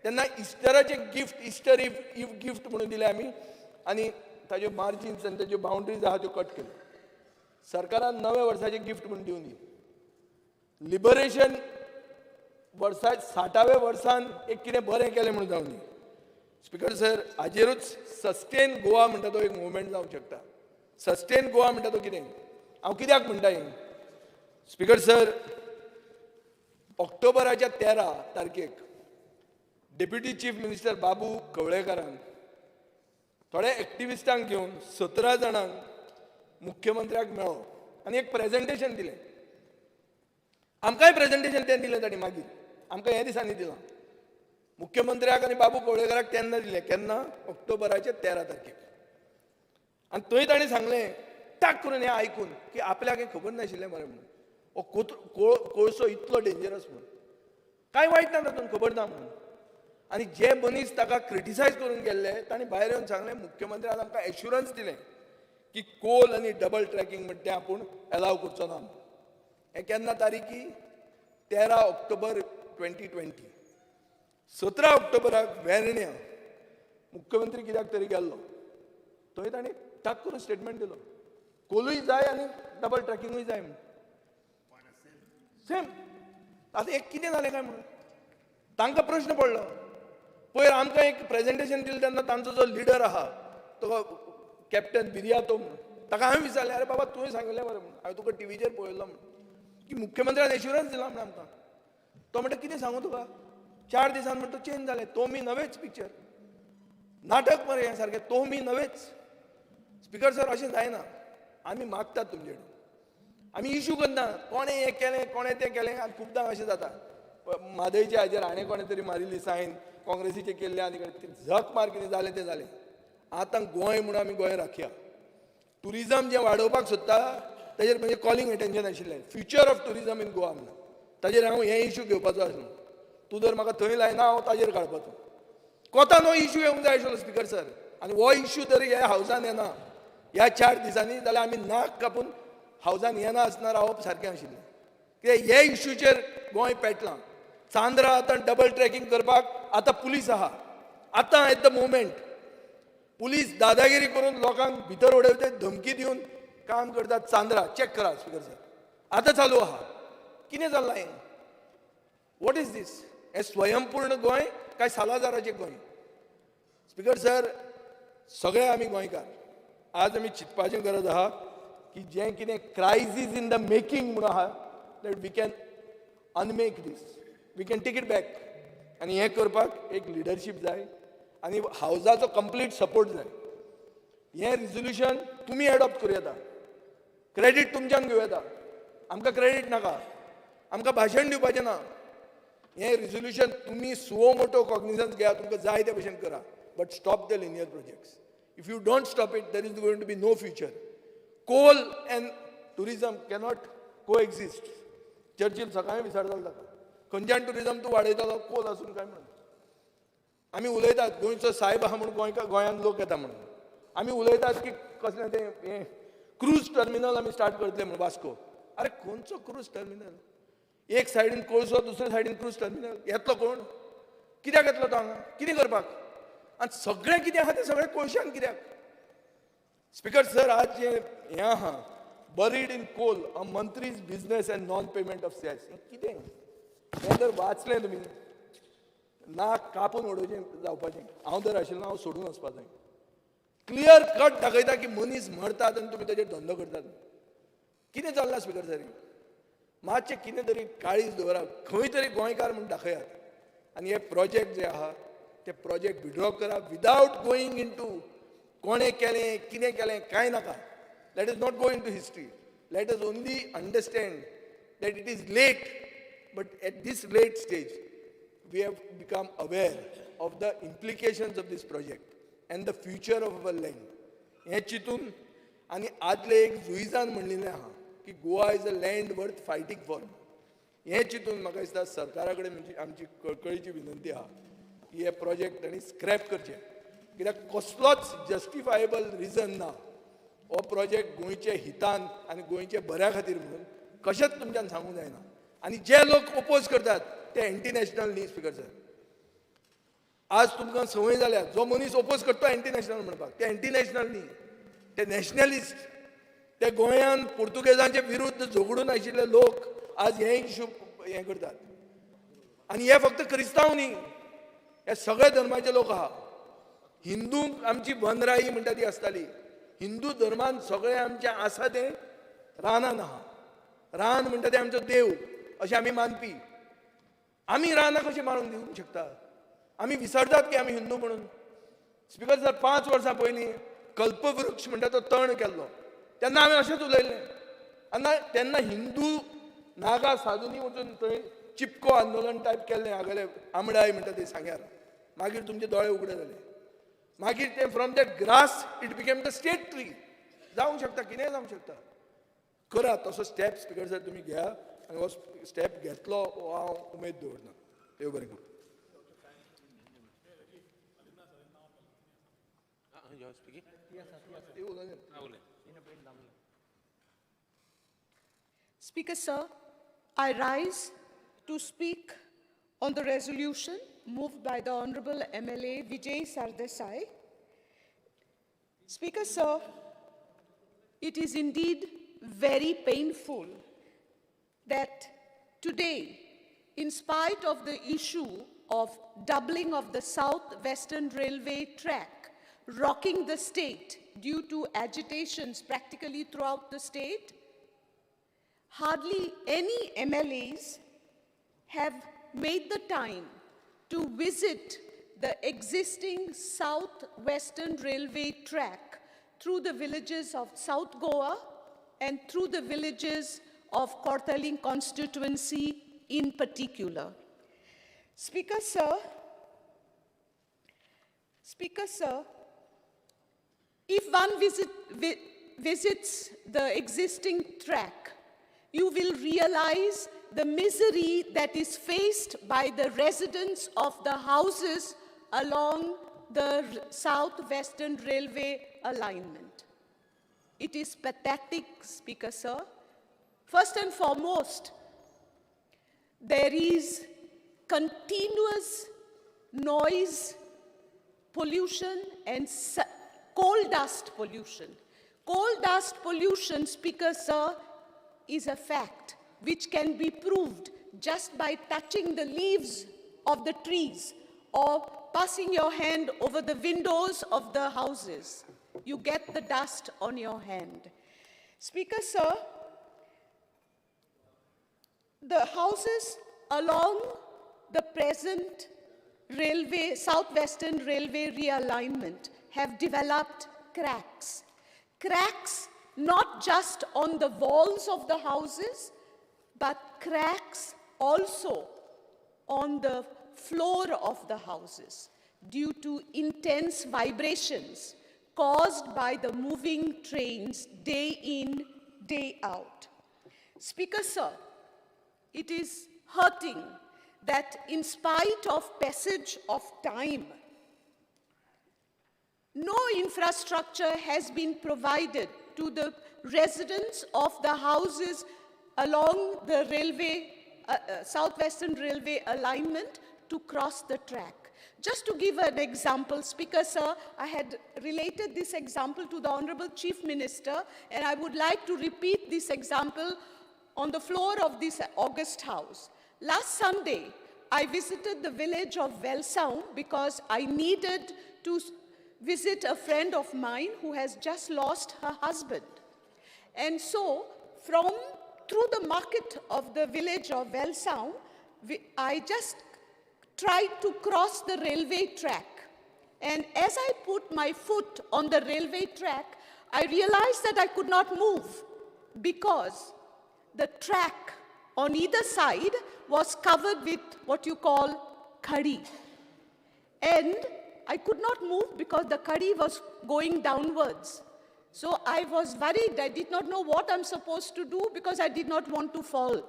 तेन्ना इस्टराचें गिफ्ट, इस्टर इफ गिफ्ट म्हणून दिलें आमी, आनी ताज्यो मार्जिन्स आनी ताज्यो बाउंड्रीज आहा त्यो कट केल्यो. सरकारान नव्या वर्साचें गिफ्ट म्हणून दिवन दी. लिबरेशन वर्सा 60व्या वर्सान एक कितें बरें केलें म्हणून जावन दी. स्पीकर सर, हाजेरूच सस्टेन गोवा म्हणटा तो एक मुवमेंट जावंक शकता. सस्टेन गोवा म्हणटा तो कितें? हांव कित्याक म्हणटा हें? स्पीकर सर, ऑक्टोबराच्या 13 तारखेक डेप्युटी चीफ मिनिस्टर बाबू कवळेकरान थोड्या एक्टिविस्टांक घेवन 17 जाणांक मुख्यमंत्र्याक मेळ्ळो आनी एक प्रेजेंटेशन दिलें. आमकांय प्रेजेंटेशन तें दिलें ताणी मागीर. आमकां ह्या दिसांनी दिलां. मुख्यमंत्र्याक आनी बाबू कवळेकराक तेन्ना दिलें. केन्ना? ऑक्टोबराच्या 13 तारखेक. आनी थंय ताणें सांगलें, टाक करून हें आयकून, की आपल्याक हें खबर नाशिल्लें मरे म्हणून. हो कोळसो इतलो डेंजरस म्हणून. कांय वायट ना तातूंत, खबर ना म्हणून. आनी जे मनीस ताका क्रिटिसायज करून गेल्ले तांणी भायर येवन सांगलें मुख्यमंत्र्यान आमकां एश्युरन्स दिलें की कोल आनी डबल ट्रॅकिंग म्हणटा तें आपूण एलाव करचो ना. हें केन्ना तारीखी 13 ऑक्टोबर 2020. 17 ऑक्टोबराक वेर्ण्या मुख्यमंत्री कित्याक तरी गेल्लो, थंय ताणें टाक करून स्टेटमेंट दिलो कोलूय जाय आनी डबल ट्रॅकिंगूय जाय म्हणून. सेम. आतां एक कितें जालें काय म्हणून तांकां प्रश्न पडलो. पयर आमकां एक प्रेजेंटेशन दिलें तेन्ना तांचो जो लिडर आहा तो कॅप्टन बिरियातो म्हणून, ताका हांवें विचारलें अरे बाबा तुवें सांगिल्लें बरें म्हणून, हांवें तुका टीव्हीचेर पळयल्लो म्हणून की मुख्यमंत्र्यान एश्युरन्स दिला म्हणून आमकां. तो म्हणटा कितें सांगू तुका, 4 दिसान म्हणटा तो चेंज जालें. तो मी नवेच पिक्चर, नाटक मरे हें सारकें, तो मी नवेच. स्पिकर सर अशें जायना. आमी मागतात तुमचे कडेन, आमी इशू करना कोणें हें केलें कोणें तें केलें. आनी खुबदां अशें जाता म्हादयच्या हाजेर हाणें कोणें तरी मारिल्ली सायन काँग्रेसीचे केल्ले आनी झक मार कितें जालें तें जालें. आतां गोंय म्हणून आमी गोंय राखया. टुरिजम जें वाडोवपाक सोदता ताजेर म्हणजे कॉलिंग एटेन्शन आशिल्लें फ्युचर ऑफ टुरिजम इन गोवा म्हणून. ताजेर हांव हे इशू घेवपाचो आसलो. तूं जर म्हाका थंय लायना हांव ताजेर काडपाचो. कोतान हो इशू येवंक जाय आशिल्लो स्पिकर सर. आनी हो इशू जर ह्या हावसान येना ह्या 4 दिसांनी जाल्यार आमी नाक कापून हावसान येना आसना रावप सारकें आशिल्लें. कित्याक हे इशूचेर गोंय पेटलां. चांद्रा आतां डबल ट्रॅकिंग करपाक आतां पुलीस आहा. आतां एट द मोमेंट पुलीस दादागिरी करून लोकांक भितर उडयता धमकी दिवन काम करतात. चांद्रा चॅक करा स्पिकर सर, आतां चालू आहा. कितें जाल्लां हें? वॉट इज दीस? हें स्वयंपूर्ण गोंय काय सालाजाराचें गोंय? स्पिकर सर, सगळे आमी गोंयकार आज आमी चिंतपाचें गरज आहा की जें कितें क्रायसीस इन द मेकींग म्हणून आहा that we can unmake this, we can take it back. आनी हें करपाक एक लिडरशीप जाय आनी हावजाचो कंप्लीट सपोर्ट जाय. हें रिजोल्युशन तुमी एडॉप्ट करूं येता, क्रेडीट तुमच्यान घेवं येता, आमकां क्रेडीट नाका, आमकां भाशण दिवपाचें ना. हें रिजोल्युशन तुमी सुओ मोटो कॉग्निजन्स घेया, तुमकां जाय ते भशेन करा, but stop the linear projects. If you don't stop it there is going to be no future. Coal and tourism cannot coexist. Churchill सकाळीं विचारतालो ताका खंयच्यान टुरिजम तूं वाडयतालो, कोल आसून काय म्हणून. आमी उलयतात गोंयचो सायब आहा म्हणून गोंयांत लोक येता म्हणून. आमी उलयतात की कसलें तें हें क्रूज टर्मिनल आमी स्टार्ट करतले म्हणून वास्को. अरे खंयचो क्रूज टर्मिनल? एक सायडीन कोळसो दुसरे सायडीन क्रूज टर्मिनल. येतलो कोण? कित्याक येतलो तो हांगा? कितें करपाक? आनी सगळें कितें आहा तें सगळें कोळशान कित्याक? स्पिकर सर, आज जें हें आहा बरीड इन कोल अ मंत्रीज business and non payment of cess, हें कितें? हें जर वाचलें तुमी नाक कापून उडोवचें जावपाचें. हांव जर आशिल्लो हांव सोडून वचपा जाय. क्लियर कट दाखयता की मनीस मरतात आनी तुमी ताजेर धंदो करतात. कितें चल्लां स्पिकर सर? मातशें कितें तरी काळीज दवरा, खंय तरी गोंयकार म्हूण दाखयात. आनी हे प्रोजेक्ट जे आहा ते प्रोजेक्ट विड्रॉ करा विदावट गोईंग इन टू कोणें केलें कितें केलें कांय नाका. Let us not go into history. Let us only understand that it is late, but at this late stage we have become aware of the implications of this project and the future of our land. हें चिंतून आनी आदले एक जुईजान म्हणिल्लें आहा की Goa is a land worth fighting for. हें चिंतून म्हाका दिसता सरकारा कडेन म्हणजे आमची कळकळीची विनंती आहा की हे प्रोजेक्ट तांणी स्क्रॅप करचे. कित्याक कसलोच जस्टिफायेबल रिजन ना हो प्रोजेक्ट गोंयच्या हितान आनी गोंयच्या बऱ्या खातीर म्हणून कशेंच तुमच्यान सांगूंक जायना. आनी जे लोक ओपोज करतात ते एंटी नॅशनल न्ही स्पिकर सर. आज तुमकां संवय जाल्या जो मनीस ओपोज करता एंटी नॅशनल म्हणपाक, ते एंटी नॅशनल न्ही, ते नॅशनलिस्ट. ते गोंयांत पुर्तुगेजांचे विरुद्ध झगडून आशिल्ले लोक आज हे इशू हें करतात. आनी हे फक्त क्रिस्तांव न्ही, हे सगळे धर्माचे लोक आहा. हिंदूंक आमची वनराई म्हणटा ती आसताली. हिंदू धर्मान सगळे आमचे आसा ते रानान आहा. रान म्हणटा ते आमचो देव अशें आमी मानपी. आमी रानां कशें मारून दिवंक शकता? आमी विसरतात की आमी हिंदू म्हणून. स्पिकर सर, 5 वर्सां पयलीं कल्पवृक्ष म्हणटा तो तण केल्लो तेन्ना हांवें अशेंच उलयल्लें. आनी तेन्ना हिंदू नागा साधूंनी वचून थंय चिपको आंदोलन टायप केल्लें आगले आमडाय म्हणटा ते सांग्यार. मागीर तुमचे दोळे उगडे जाले. मागीर ते from that grass it became the state tree. जावंक शकता, कितेंय जावंक शकता. करा तसो स्टेप स्पिकर सर तुमी घ्या आनी हो स्टेप घेतलो हांव उमेद दवरना. देव बरें करूं. you are speaking? Speaker, sir, I rise to speak on the resolution moved by the Honorable MLA Vijay Sardesai. Speaker, sir, it is indeed very painful that today, in spite of the issue of doubling of the South Western Railway track, rocking the state due to agitations practically throughout the state, hardly any MLAs have made the time to visit the existing South Western Railway track through the villages of South Goa and through the villages of Kortaling constituency in particular. Speaker, sir, if one visits the existing track, you will realize the misery that is faced by the residents of the houses along the South Western Railway alignment. It is pathetic, Speaker, sir. First and foremost, there is continuous noise pollution and coal dust pollution. Coal dust pollution, Speaker, sir, is a fact which can be proved just by touching the leaves of the trees or passing your hand over the windows of the houses. You get the dust on your hand. Speaker, sir, the houses along the present railway, Southwestern Railway realignment have developed cracks. Cracks not just on the walls of the houses, but cracks also on the floor of the houses due to intense vibrations caused by the moving trains day in, day out. Speaker, sir, it is hurting that in spite of passage of time, no infrastructure has been provided to the residents of the houses along the railway, Southwestern Railway alignment to cross the track. Just to give an example, Speaker, sir, I had related this example to the Honorable Chief Minister, and I would like to repeat this example on the floor of this August House. Last Sunday, I visited the village of Velsound because I needed to visit a friend of mine who has just lost her husband. And so, through the market of the village of Velsound, I just tried to cross the railway track. And as I put my foot on the railway track, I realized that I could not move because the track on either side was covered with what you call khadi. And I could not move because the khadi was going downwards. So I was worried. I did not know what I'm supposed to do because I did not want to fall.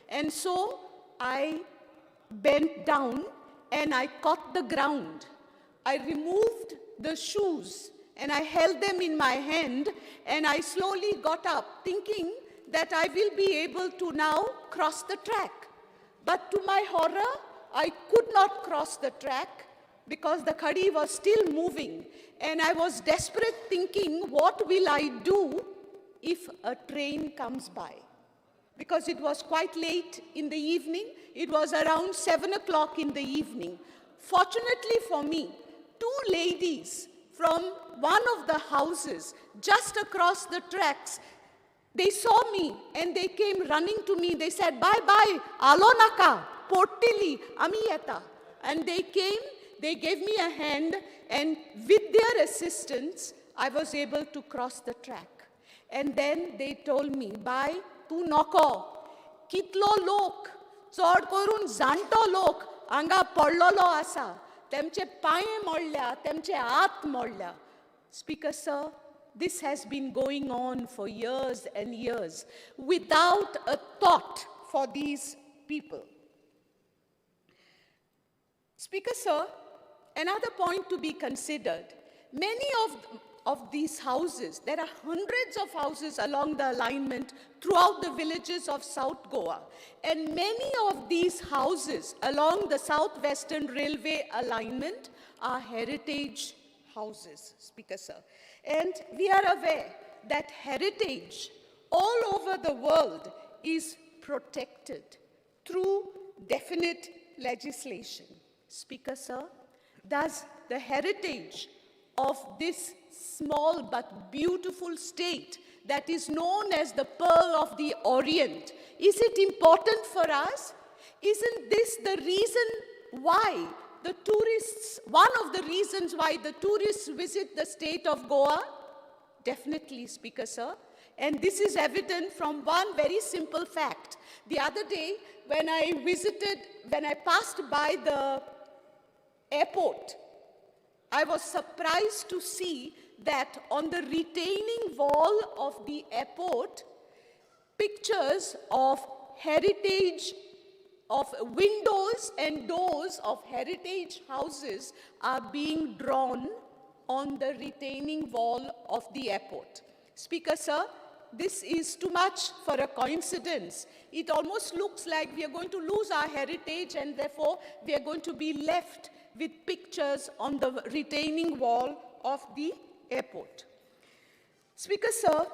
And so I bent down and I caught the ground. I removed the shoes and I held them in my hand and I slowly got up thinking that I will be able to now cross the track. But to my horror, I could not cross the track because the khadi was still moving. And I was desperate thinking, what will I do if a train comes by? Because it was quite late in the evening. It was around 7 o'clock in the evening. Fortunately for me, two ladies from one of the houses just across the tracks, they saw me and they came running to me. They said, bye-bye, alonaka, portili, amiyata. And they came, they gave me a hand, and with their assistance, I was able to cross the track. And then they told me, bye, tu noko, kitlo lok, चड करून जाणटो लोक हांगा पडलेलो आसा, तेमचे पांये मोडल्या, तेमचे हात मोडल्या. Speaker, sir, this has been going on for years and years without a thought for these people. Speaker, sir, another point to be considered. Many of these houses, there are hundreds of houses along the alignment throughout the villages of South Goa. And many of these houses along the Southwestern Railway alignment are heritage houses, Speaker Sir. And we are aware that heritage all over the world is protected through definite legislation. Speaker Sir, does the heritage of this small but beautiful state that is known as the Pearl of the Orient, is it important for us? Isn't this the reason why the tourists, one of the reasons why the tourists visit the state of Goa? Definitely, Speaker Sir. And this is evident from one very simple fact. The other day, when I passed by the airport, I was surprised to see that on the retaining wall of the airport, pictures of heritage, of windows and doors of heritage houses are being drawn on the retaining wall of the airport. Speaker Sir, this is too much for a coincidence. It almost looks like we are going to lose our heritage and therefore we are going to be left with pictures on the retaining wall of the airport. Speaker Sir,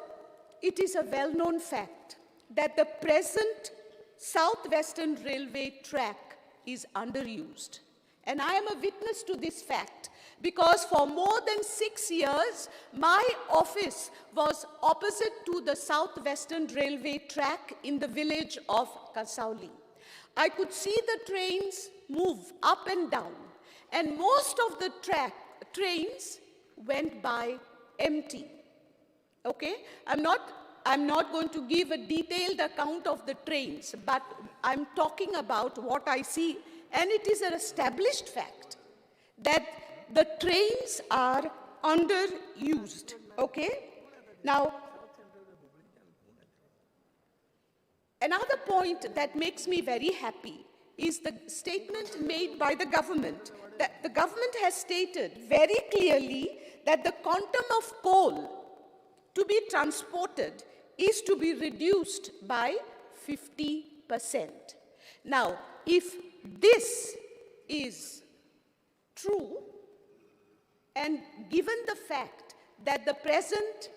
it is a well-known fact that the present Southwestern Railway track is underused. And I am a witness to this fact because for more than 6 years, my office was opposite to the Southwestern Railway track in the village of Kasauli. I could see the trains move up and down, and most of the trains went by empty. Okay? I'm not going to give a detailed account of the trains, but I'm talking about what I see, and it is an established fact that the trains are underused. Okay? Now, another point that makes me very happy is the statement made by the government. That the government has stated very clearly that the quantum of coal to be transported is to be reduced by 50%. Now, if this is true, and given the fact that the present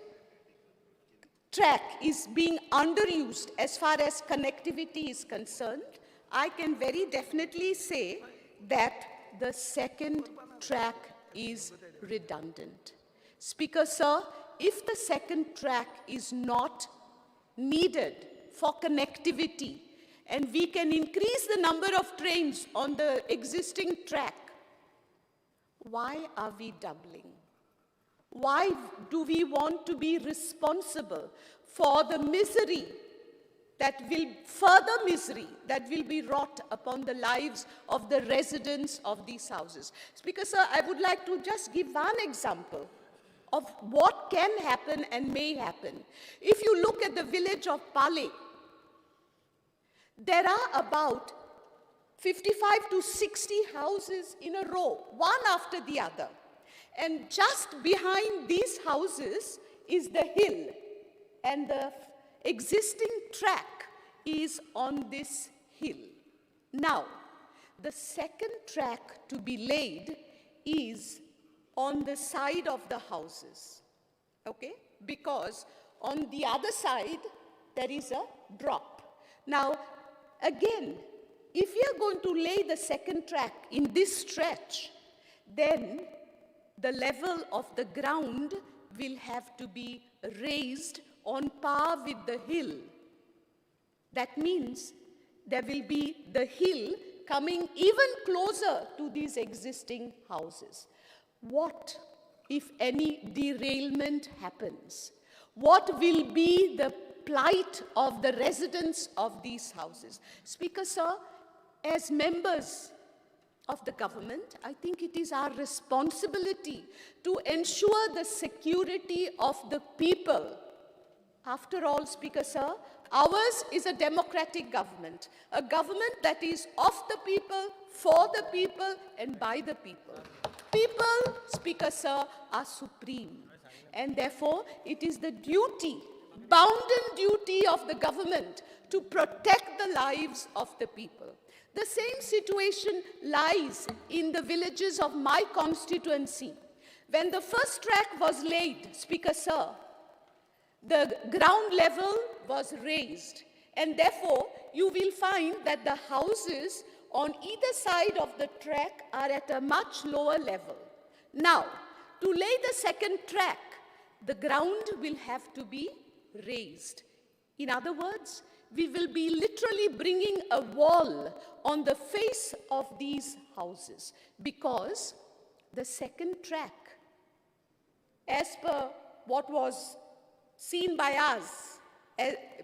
track is being underused as far as connectivity is concerned, I can very definitely say that the second track is redundant. Speaker Sir, if the second track is not needed for connectivity and we can increase the number of trains on the existing track, why are we doubling? Why do we want to be responsible for the misery that will be wrought upon the lives of the residents of these houses? Speaker Sir, I would like to just give one example of what can happen and may happen. If you look at the village of Pale, there are about 55 to 60 houses in a row, one after the other. And just behind these houses is the hill, and the existing track is on this hill. Now, the second track to be laid is on the side of the houses, okay? Because on the other side, there is a drop. Now, again, if we are going to lay the second track in this stretch, then the level of the ground will have to be raised on par with the hill. That means there will be the hill coming even closer to these existing houses. What if any derailment happens? What will be the plight of the residents of these houses? Speaker Sir, as members of the government, I think it is our responsibility to ensure the security of the people. After all, Speaker Sir, ours is a democratic government, a government that is of the people, for the people, and by the people. people, Speaker Sir, are supreme. And therefore, it is the duty, bounden duty of the government to protect the lives of the people. The same situation lies in the villages of my constituency. When the first track was laid, Speaker Sir, the ground level was raised, and therefore you will find that the houses on either side of the track are at a much lower level. Now, to lay the second track, the ground will have to be raised. In other words, we will be literally bringing a wall on the face of these houses, because the second track, as per what was seen by us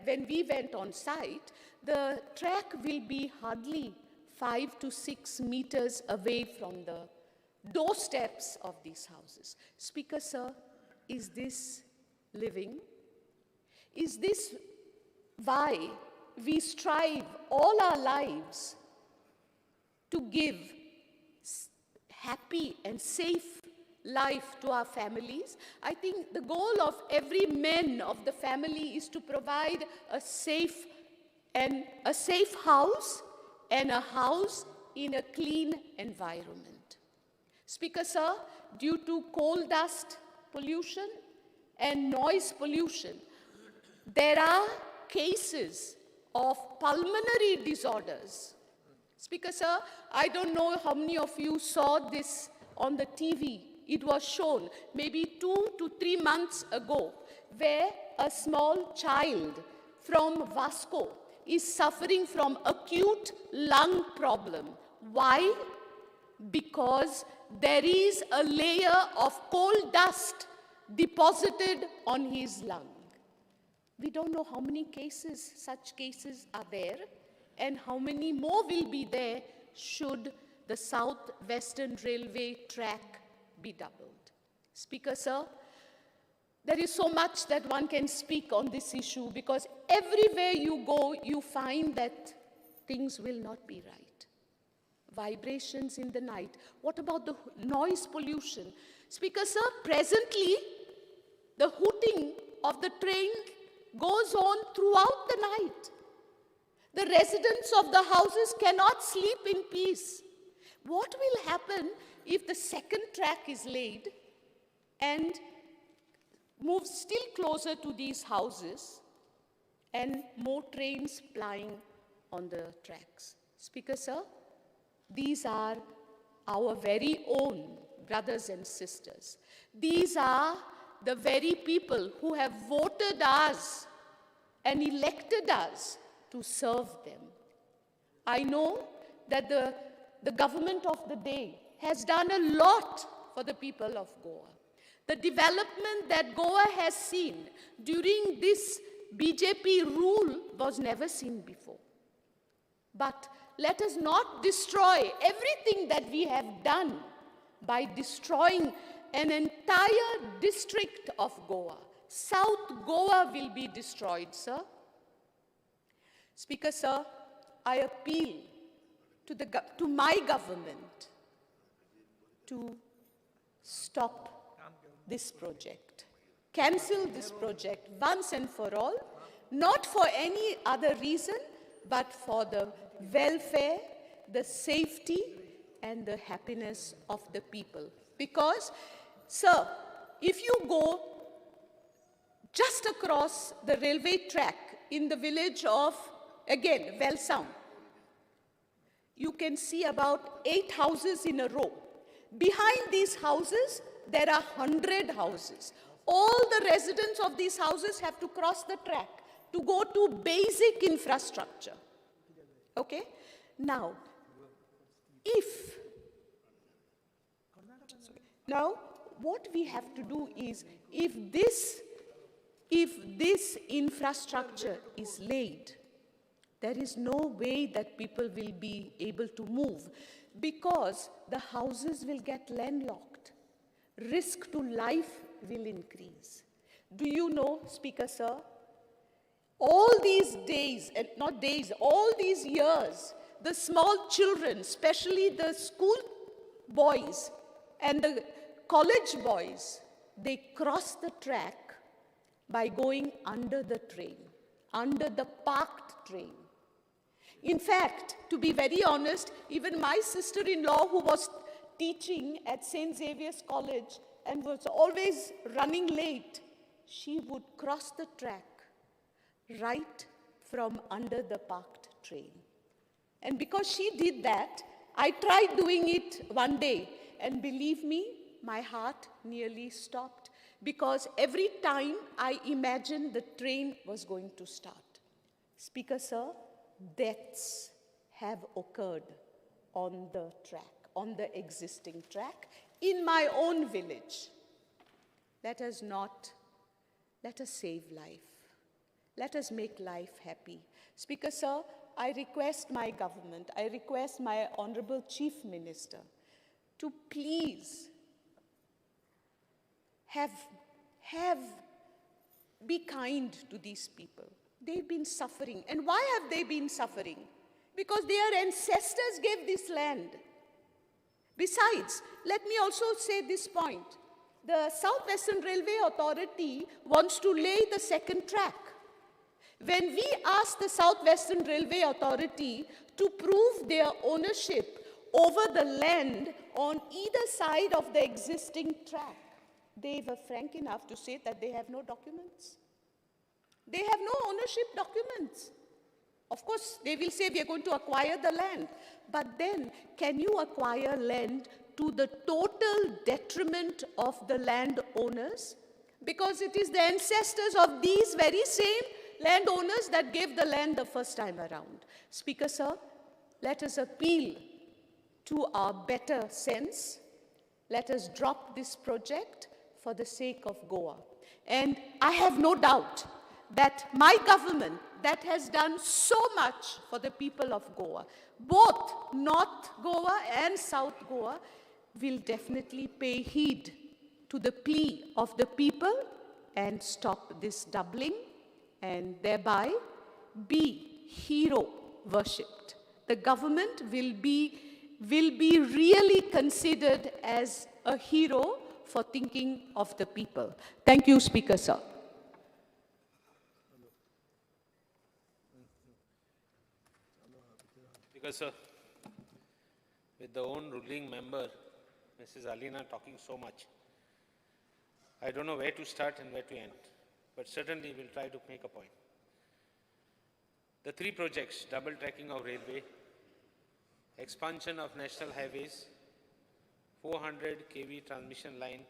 when we went on site, the track will be hardly 5 to 6 meters away from the doorsteps of these houses. Speaker Sir, is this living? Is this why we strive all our lives to give happy and safe life to our families? I think the goal of every man of the family is to provide a safe house and a house in a clean environment. Speaker Sir, due to coal dust pollution and noise pollution, there are cases of pulmonary disorders. Speaker Sir, I don't know how many of you saw this on the TV. It was shown maybe 2 to 3 months ago, where a small child from Vasco is suffering from acute lung problem. Why? Because there is a layer of coal dust deposited on his lung. We don't know how many cases, such cases are there, and how many more will be there should the South Western Railway track be doubled. Speaker Sir, there is so much that one can speak on this issue, because everywhere you go, you find that things will not be right. Vibrations in the night. What about the noise pollution? Speaker Sir, presently, the hooting of the train goes on throughout the night. The residents of the houses cannot sleep in peace. What will happen if the second track is laid and moves still closer to these houses and more trains plying on the tracks? Speaker Sir, these are our very own brothers and sisters. These are the very people who have voted us and elected us to serve them. I know that the government of the day has done a lot for the people of Goa. The development that Goa has seen during this BJP rule was never seen before. But let us not destroy everything that we have done by destroying an entire district of Goa. South Goa will be destroyed, sir. Speaker Sir, I appeal to my government to stop this project. Cancel this project once and for all, not for any other reason, but for the welfare, the safety, and the happiness of the people. Because, sir, if you go just across the railway track in the village of, again, Velsound, you can see about 8 houses in a row. Behind these houses, there are 100 houses. All the residents of these houses have to cross the track to go to basic infrastructure. Okay? Now, what we have to do is, if this infrastructure is laid, there is no way that people will be able to move, because the houses will get landlocked. Risk to life will increase. Do you know, Speaker Sir, all these days, and not days, all these years, the small children, especially the school boys And the college boys, they cross the track by going under the train, under the parked train. In fact, to be very honest, even my sister-in-law, who was teaching at St. Xavier's College and was always running late, she would cross the track right from under the parked train. And because she did that, I tried doing it one day, and believe me, my heart nearly stopped, because every time I imagined the train was going to start. Speaker, sir, deaths have occurred on the track, on the existing track, in my own village. Let us save life. Let us make life happy. Speaker, sir, I request my government, I request my Honorable Chief Minister to please be kind to these people. They've been suffering. And why have they been suffering? Because their ancestors gave this land. Besides, let me also say this point. The South Western Railway Authority wants to lay the second track. When we asked the South Western Railway Authority to prove their ownership over the land on either side of the existing track, they were frank enough to say that they have no documents. They have no ownership documents. Of course, they will say we are going to acquire the land. But then, can you acquire land to the total detriment of the landowners? Because it is the ancestors of these very same landowners that gave the land the first time around. Speaker, sir, let us appeal to our better sense. Let us drop this project for the sake of Goa. And I have no doubt that my government, that has done so much for the people of Goa, both North Goa and South Goa, will definitely pay heed to the plea of the people and stop this doubling and thereby be hero worshipped. The government will be really considered as a hero for thinking of the people. Thank you, Speaker, sir. Because, sir, with the own ruling member, Mrs. Alina, talking so much, I don't know where to start and where to end, but certainly we'll try to make a point. The three projects, double tracking of railway, expansion of national highways, 400 kV transmission line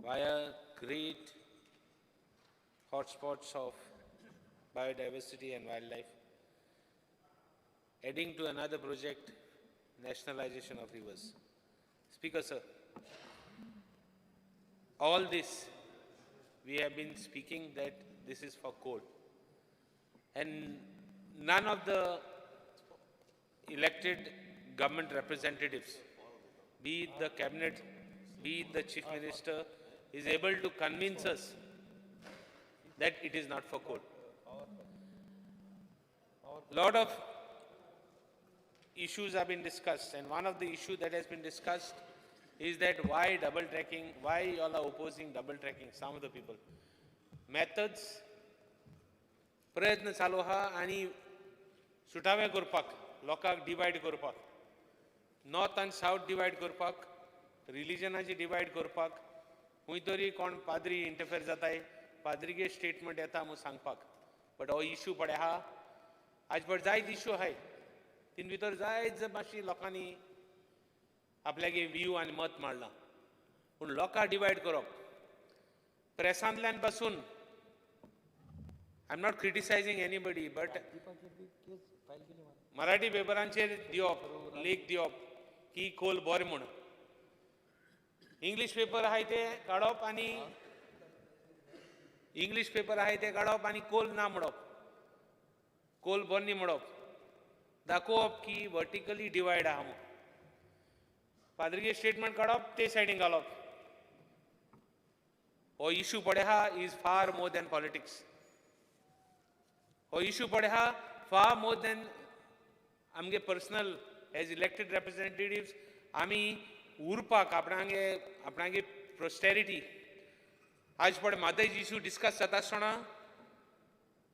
via great hotspots of biodiversity and wildlife, adding to another project, nationalization of rivers. Speaker, sir, all this, we have been speaking that this is for coal. And none of the elected government representatives, be it the cabinet, be it the chief minister, is able to convince us that it is not for coal. Lot of issues have been discussed, and one of the issues that has been discussed is that why double tracking, why you all are opposing double tracking, some of the people. Methods, प्रयत्न चालू आहा आनी सुटावे करपाक, लोकांक divide करपाक, north आनी south divide करपाक, रिलिजनाची divide करपाक, खंय तरी कोण पाद्री इंटरफेर जाताय, पाद्रीगे स्टेटमेंट येता म्हूण सांगपाक. बट हो इश्यू पडे आहा, आज पड जायत इश्यू आहाय, तीन भितर जायत मातशी लोकांनी आपल्यागे व्यू आनी मत मांडलां. पूण लोकांक डिवायड करप, प्रेसांतल्यान पासून I'm not criticizing anybody, but Marathi पेपरांचेर दिवप, लेख दिवप की कोल बरें म्हूण. इंग्लीश पेपर आहाय ते काडप आनी इंग्लीश पेपर आहाय ते काडप आनी कोल ना म्हणप, कोल बरें न्ही म्हणप, दाखोवप की वर्टिकली डिवायड आहा म्हूण. पाद्रीगे स्टेटमेंट काडप ते सायडीन घालप. हो इश्यू पडे आहा is far more than politics. हो इश्यू पडे आहा फार मोर दॅन आमगे पर्सनल एज इलेक्टेड रिप्रेझेंटेटिव्स आमी उरपाक आपणागे प्रोस्टेरिटी आज पड मादय इश्यू डिस्कस जाता आसतना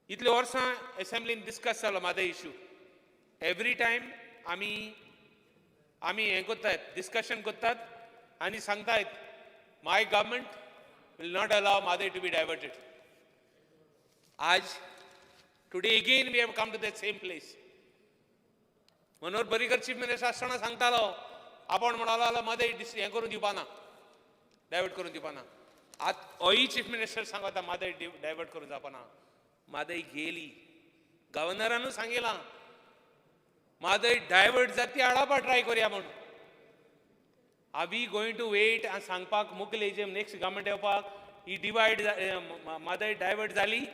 इतले वर्सां असेंब्लीन डिस्कस जालो मादय इश्यू एवरी टायम आमी हें करतात डिस्कशन करतात आनी सांगतात my government will not allow मादय टू बी डायवर्टेड. आज today again we have come to that same place. Manohar Parrikar chief minister आसतना सांगतालो आपण म्हणालो मादय हें करून दिवपाना डायवर्ट करून दिवपाना. होय चीफ मिनिस्टर सांगता मादय डायवर्ट करून जावपाना. मादय गेली. गव्हर्नरानूच सांगिलां मादय डायवर्ट जाती हाडपा ट्राय करुया म्हणून. Are we going to wait आनी सांगपाक मुखेल हेजेर नेक्स्ट गव्हर्मेंट येवपाक ही डिवायड मादय डायवर्ट जाली.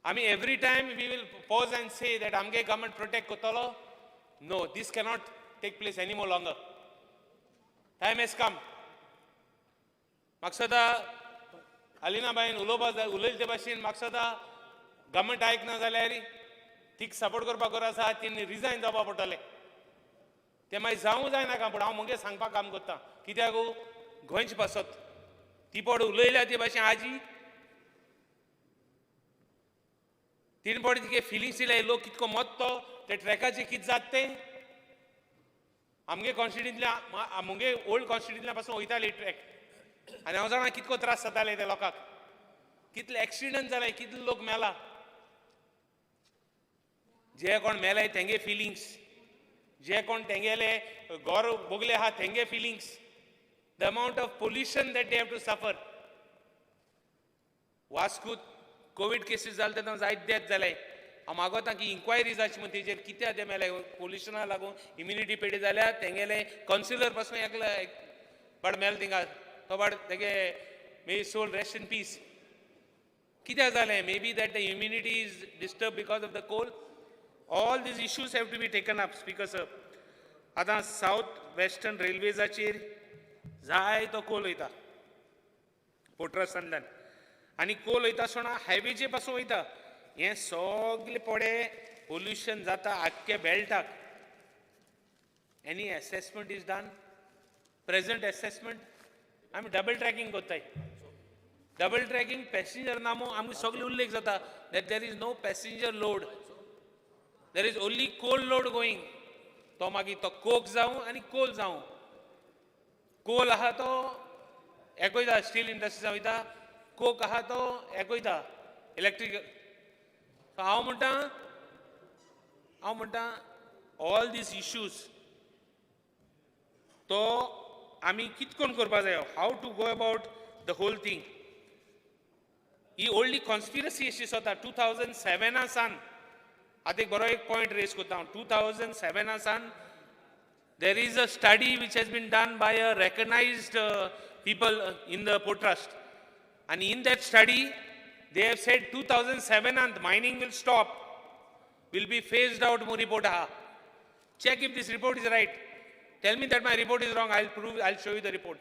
आमी every time we will pause and say that आमगे गव्हर्मेंट प्रोटेक्ट करतलो. No, this cannot take place any more longer. Time has come. म्हाका सदां अलिनाबाईन उलयले ते भाशेन म्हाका सदां गव्हर्मेंट आयकना जाल्यार तिका सपोर्ट करपाक गरज आसा तिणी रिजायन जावपा पडटलें. तें मागीर जावूं जायनाका पूण हांव मुगे सांगपाक काम करतां. कित्याक गोंयची पासत ती पड उलयल्या ते भाशेन आजी तीन पड तिगे फिलिंग्स दिले लोक कितको मोत्तो ते ट्रॅकाचेर कितें जाता तें आमगे कॉन्स्टिट्युन्सींतल्या मुगे ओल्ड कॉन्स्टिट्युन्सींतल्या पासून वयताले ट्रॅक आनी हांव जाणा कितको त्रास जाताले त्या लोकांक. कितले एक्सिडंट जाले कितले लोक मेला. जे कोण मेले तेंगे फिलिंग्स जे कोण तेंगेले घर भोगले आहा तेंगे feelings. The amount of pollution that they have to suffer. वास्कोत कोवीड केसीस जाले तेन्ना जायते डेथ जाले. हांव मागोतां की इन्क्वायरी जावची म्हण तेजेर कित्याक ते मेले पोल्युशनाक लागून इम्युनिटी पेडी जाल्या तेंगेले कावन्सिलर पासून एकलो बट मेल थिंगा तो बट तेगे may soul rest in peace. कित्याक जालें may be that the immunity is disturb because of the coal. All these issues have to be taken up. Speaker sir आतां south western रेल्वेजाचेर जाय तो कोल वयता पोर्ट्रसांतल्यान आनी कोल वयता आसतना हायवेचे पासून वयता. हे सगळे पडे पोल्युशन जाता आख्खे बेल्टाक. Any assessment is done. Present assessment आमी डबल ट्रॅकिंग कोत्ताय. डबल ट्रॅकिंग पॅसेंजर नामो आमकां सगळे उल्लेख जाता that there is no passenger load. There is only coal load going. तो मागीर तो कोक जावं आनी कोल जावं. कोल आहा तो एकोयता स्टील इंडस्ट्रीजां वयता. कोक आहा तो एकोयता इलेक्ट्रिकल. हांव म्हणटा ऑल दीस इश्यूज तो आमी कितकोन करपा जाय. How to go about the whole thing. ही ओल्डी कॉन्स्पिरसी अशी जाता 2007 सान. आतां एक बरो एक पॉयंट रेज करता हांव. 2007 सान there is a study which has been done by a recognized people in the port trust and in that study they have said 2007 and mining will stop, will be phased out. More report aha. Check if this report is right. Tell me that my report is wrong. I'll show you the report.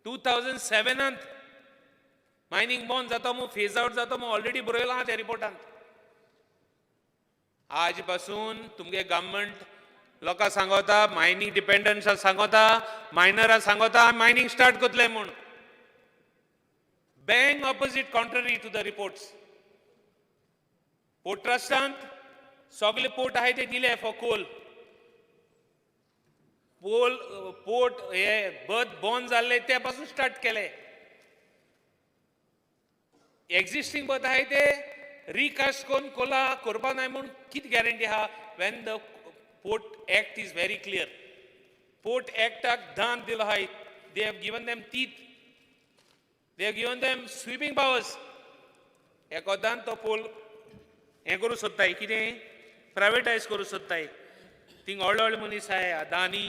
2007 and mining bond जातो मग phase out जातो मग already बरयला आहा त्या रिपोर्टांत. आज पासून तुमगे government लोकांक सांगता मायनींग डिपेंडन्स सांगता मायनरांक सांगता मायनींग स्टार्ट करतले म्हूण. Bang opposite contrary to the reports. Port ट्रस्टांत सगळे पोर्ट आहाय ते दिले फॉर कोल. पोर्ट हे बर्थ बॉन्ड जाल्ले ते पासून स्टार्ट केले. एक्झिस्टींग बर्थ आहाय ते रिकास्ट करून कोला करपा नाय म्हूण कितें गॅरंटी आहा. When the Port Act is very clear. Port Act दान दिलो आहाय. They have given them teeth. They have given them sweeping powers. एकोदान तो पोल हें करूं सोदताय कितें प्रायवेटायज करूं सोदताय. थिंग व्हडले व्हडले मनीस आहाय अदानी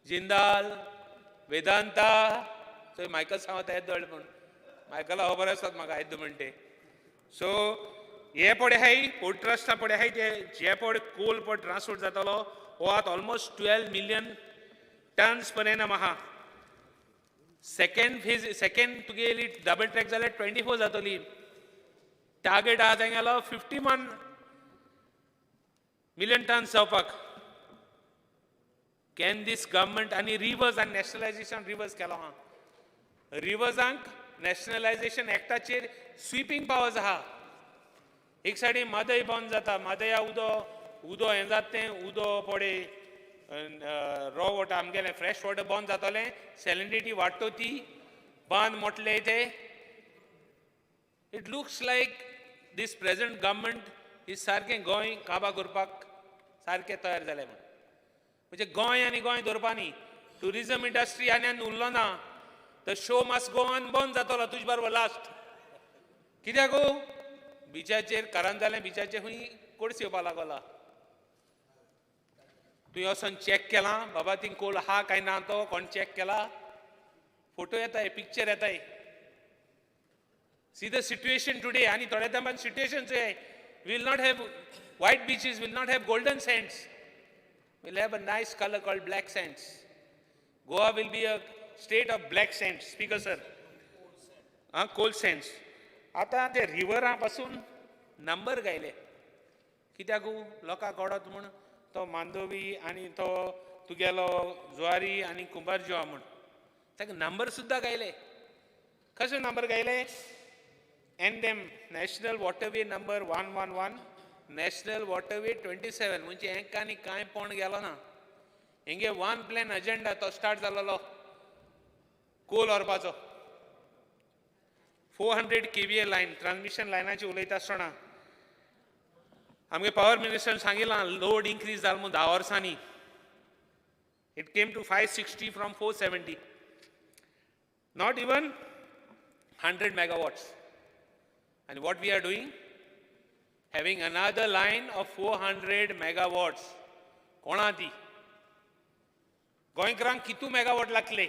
जिंदाल वेदांता. थंय मायकल सांगता येत दळ म्हूण. मायकला खबर आसता म्हाका येत म्हणटे. सो हे पडे आहाय पोर्ट ट्रस्टा पडे आहाय ते जे पड कोल पड ट्रान्सपोर्ट जातालो हो आतां almost 12 million turns per annum आहा. सेकंड तुगेली डबल ट्रॅक जाल्यार 24 जातली. टार्गेट आहा तेंगेलो 51 मिलियन टन्स जावपाक. कॅन दीस गव्हर्मेंट आणि रिवर्स आणि नॅशनलायझेशन रिवर्स केलो हा रिवर्सांक नॅशनलायझेशन एक्टाचेर स्विपींग पावर्स आहा एक सायडीन म्हादय बंद जाता म्हादया उदो हें जाता तें उदो पडे रॉ वॉटर आमगेलें फ्रेश वॉटर बंद जातलें सॅलिनिटी वाडटो ती बंद मोटले ते it looks like this present government is सारकें गोंय काबा करपाक सारकें तयार जालें म्हणजे गोंय आनी गोंय धरपानी ट्युरिजम इंडस्ट्री आनी उरलो ना the show must go on बंद जातलो तुजे बरोबर लास्ट कित्याक बिचाचेर करान जालें बिचाचेर खंय कोड्स येवपाक लागला तुवें वचोन चॅक केलां बाबा थिंग कोल आहा काय ना तो कोण चॅक केला फोटो येताय पिक्चर येताय सी द सिट्युएशन टुडे आनी थोड्या टायमान situation will not have white beaches will not have golden sands will have a nice color called black sands Goa will be a state of black sands speaker sir coal sands आता ते रिवरा पासून number गायले कित्याक लोकांक आवडत म्हण तो मांदोवी आनी तो तुगेलो जुवारी आनी कुंभारजुवा म्हण ताका नंबर सुद्दां गायले कसो नंबर गायले एनडेम national waterway number 111 national waterway 27 म्हणजे हेंका आनी कांय पण गेलो ना हेंगे वन प्लॅन अजेंडा तो स्टार्ट जालोलो कोल व्हरपाचो 400 kVA लायन ट्रान्समिशन लायनाची उलयता आसतना आमगे पावर मिनिस्टरान सांगिल्लां लोड इन्क्रीज जालो म्हणून 10 वर्सांनी it came to 560 from 470 not even 100 megawatts and what we are doing having another line of 400 megawatts कोणा ती गोंयकारांक कितू मेगावॉट लागले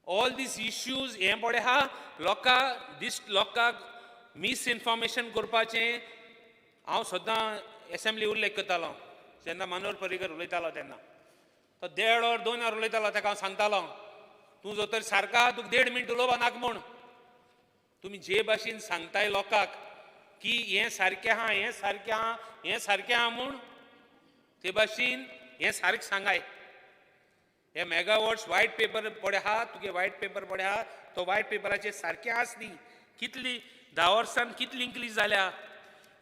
ऑल दीस इश्यूज हें पडे हा लोकांक मिसइन्फॉर्मेशन करपाचें हांव सद्दां एसेंब्ली उल्लेख करतालो जेन्ना मनोहर पर्रीकर उलयतालो तेन्ना तो 1.5 or 2 hour उलयतालो ताका हांव सांगतालो तूं जर तर सारका तुका 1.5 minute उलोवपा नाका म्हूण तुमी जे भाशेन सांगताय लोकांक की हें सारकें आहा हें सारकें आहा हें सारकें आहा म्हूण ते भाशेन हें सारकें सांगाय हे मेगावॉट्स व्हायट पेपर पडे आहा तुगे व्हायट पेपर पडे आहा तो व्हायट पेपराचेर सारकें आस न्ही कितली 10 वर्सान कितली इन्क्रीज जाल्या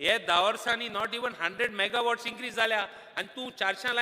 हे 10 वर्सांनी नॉट इवन 100 megawatts इन्क्रीज जाल्या आनी तूं 400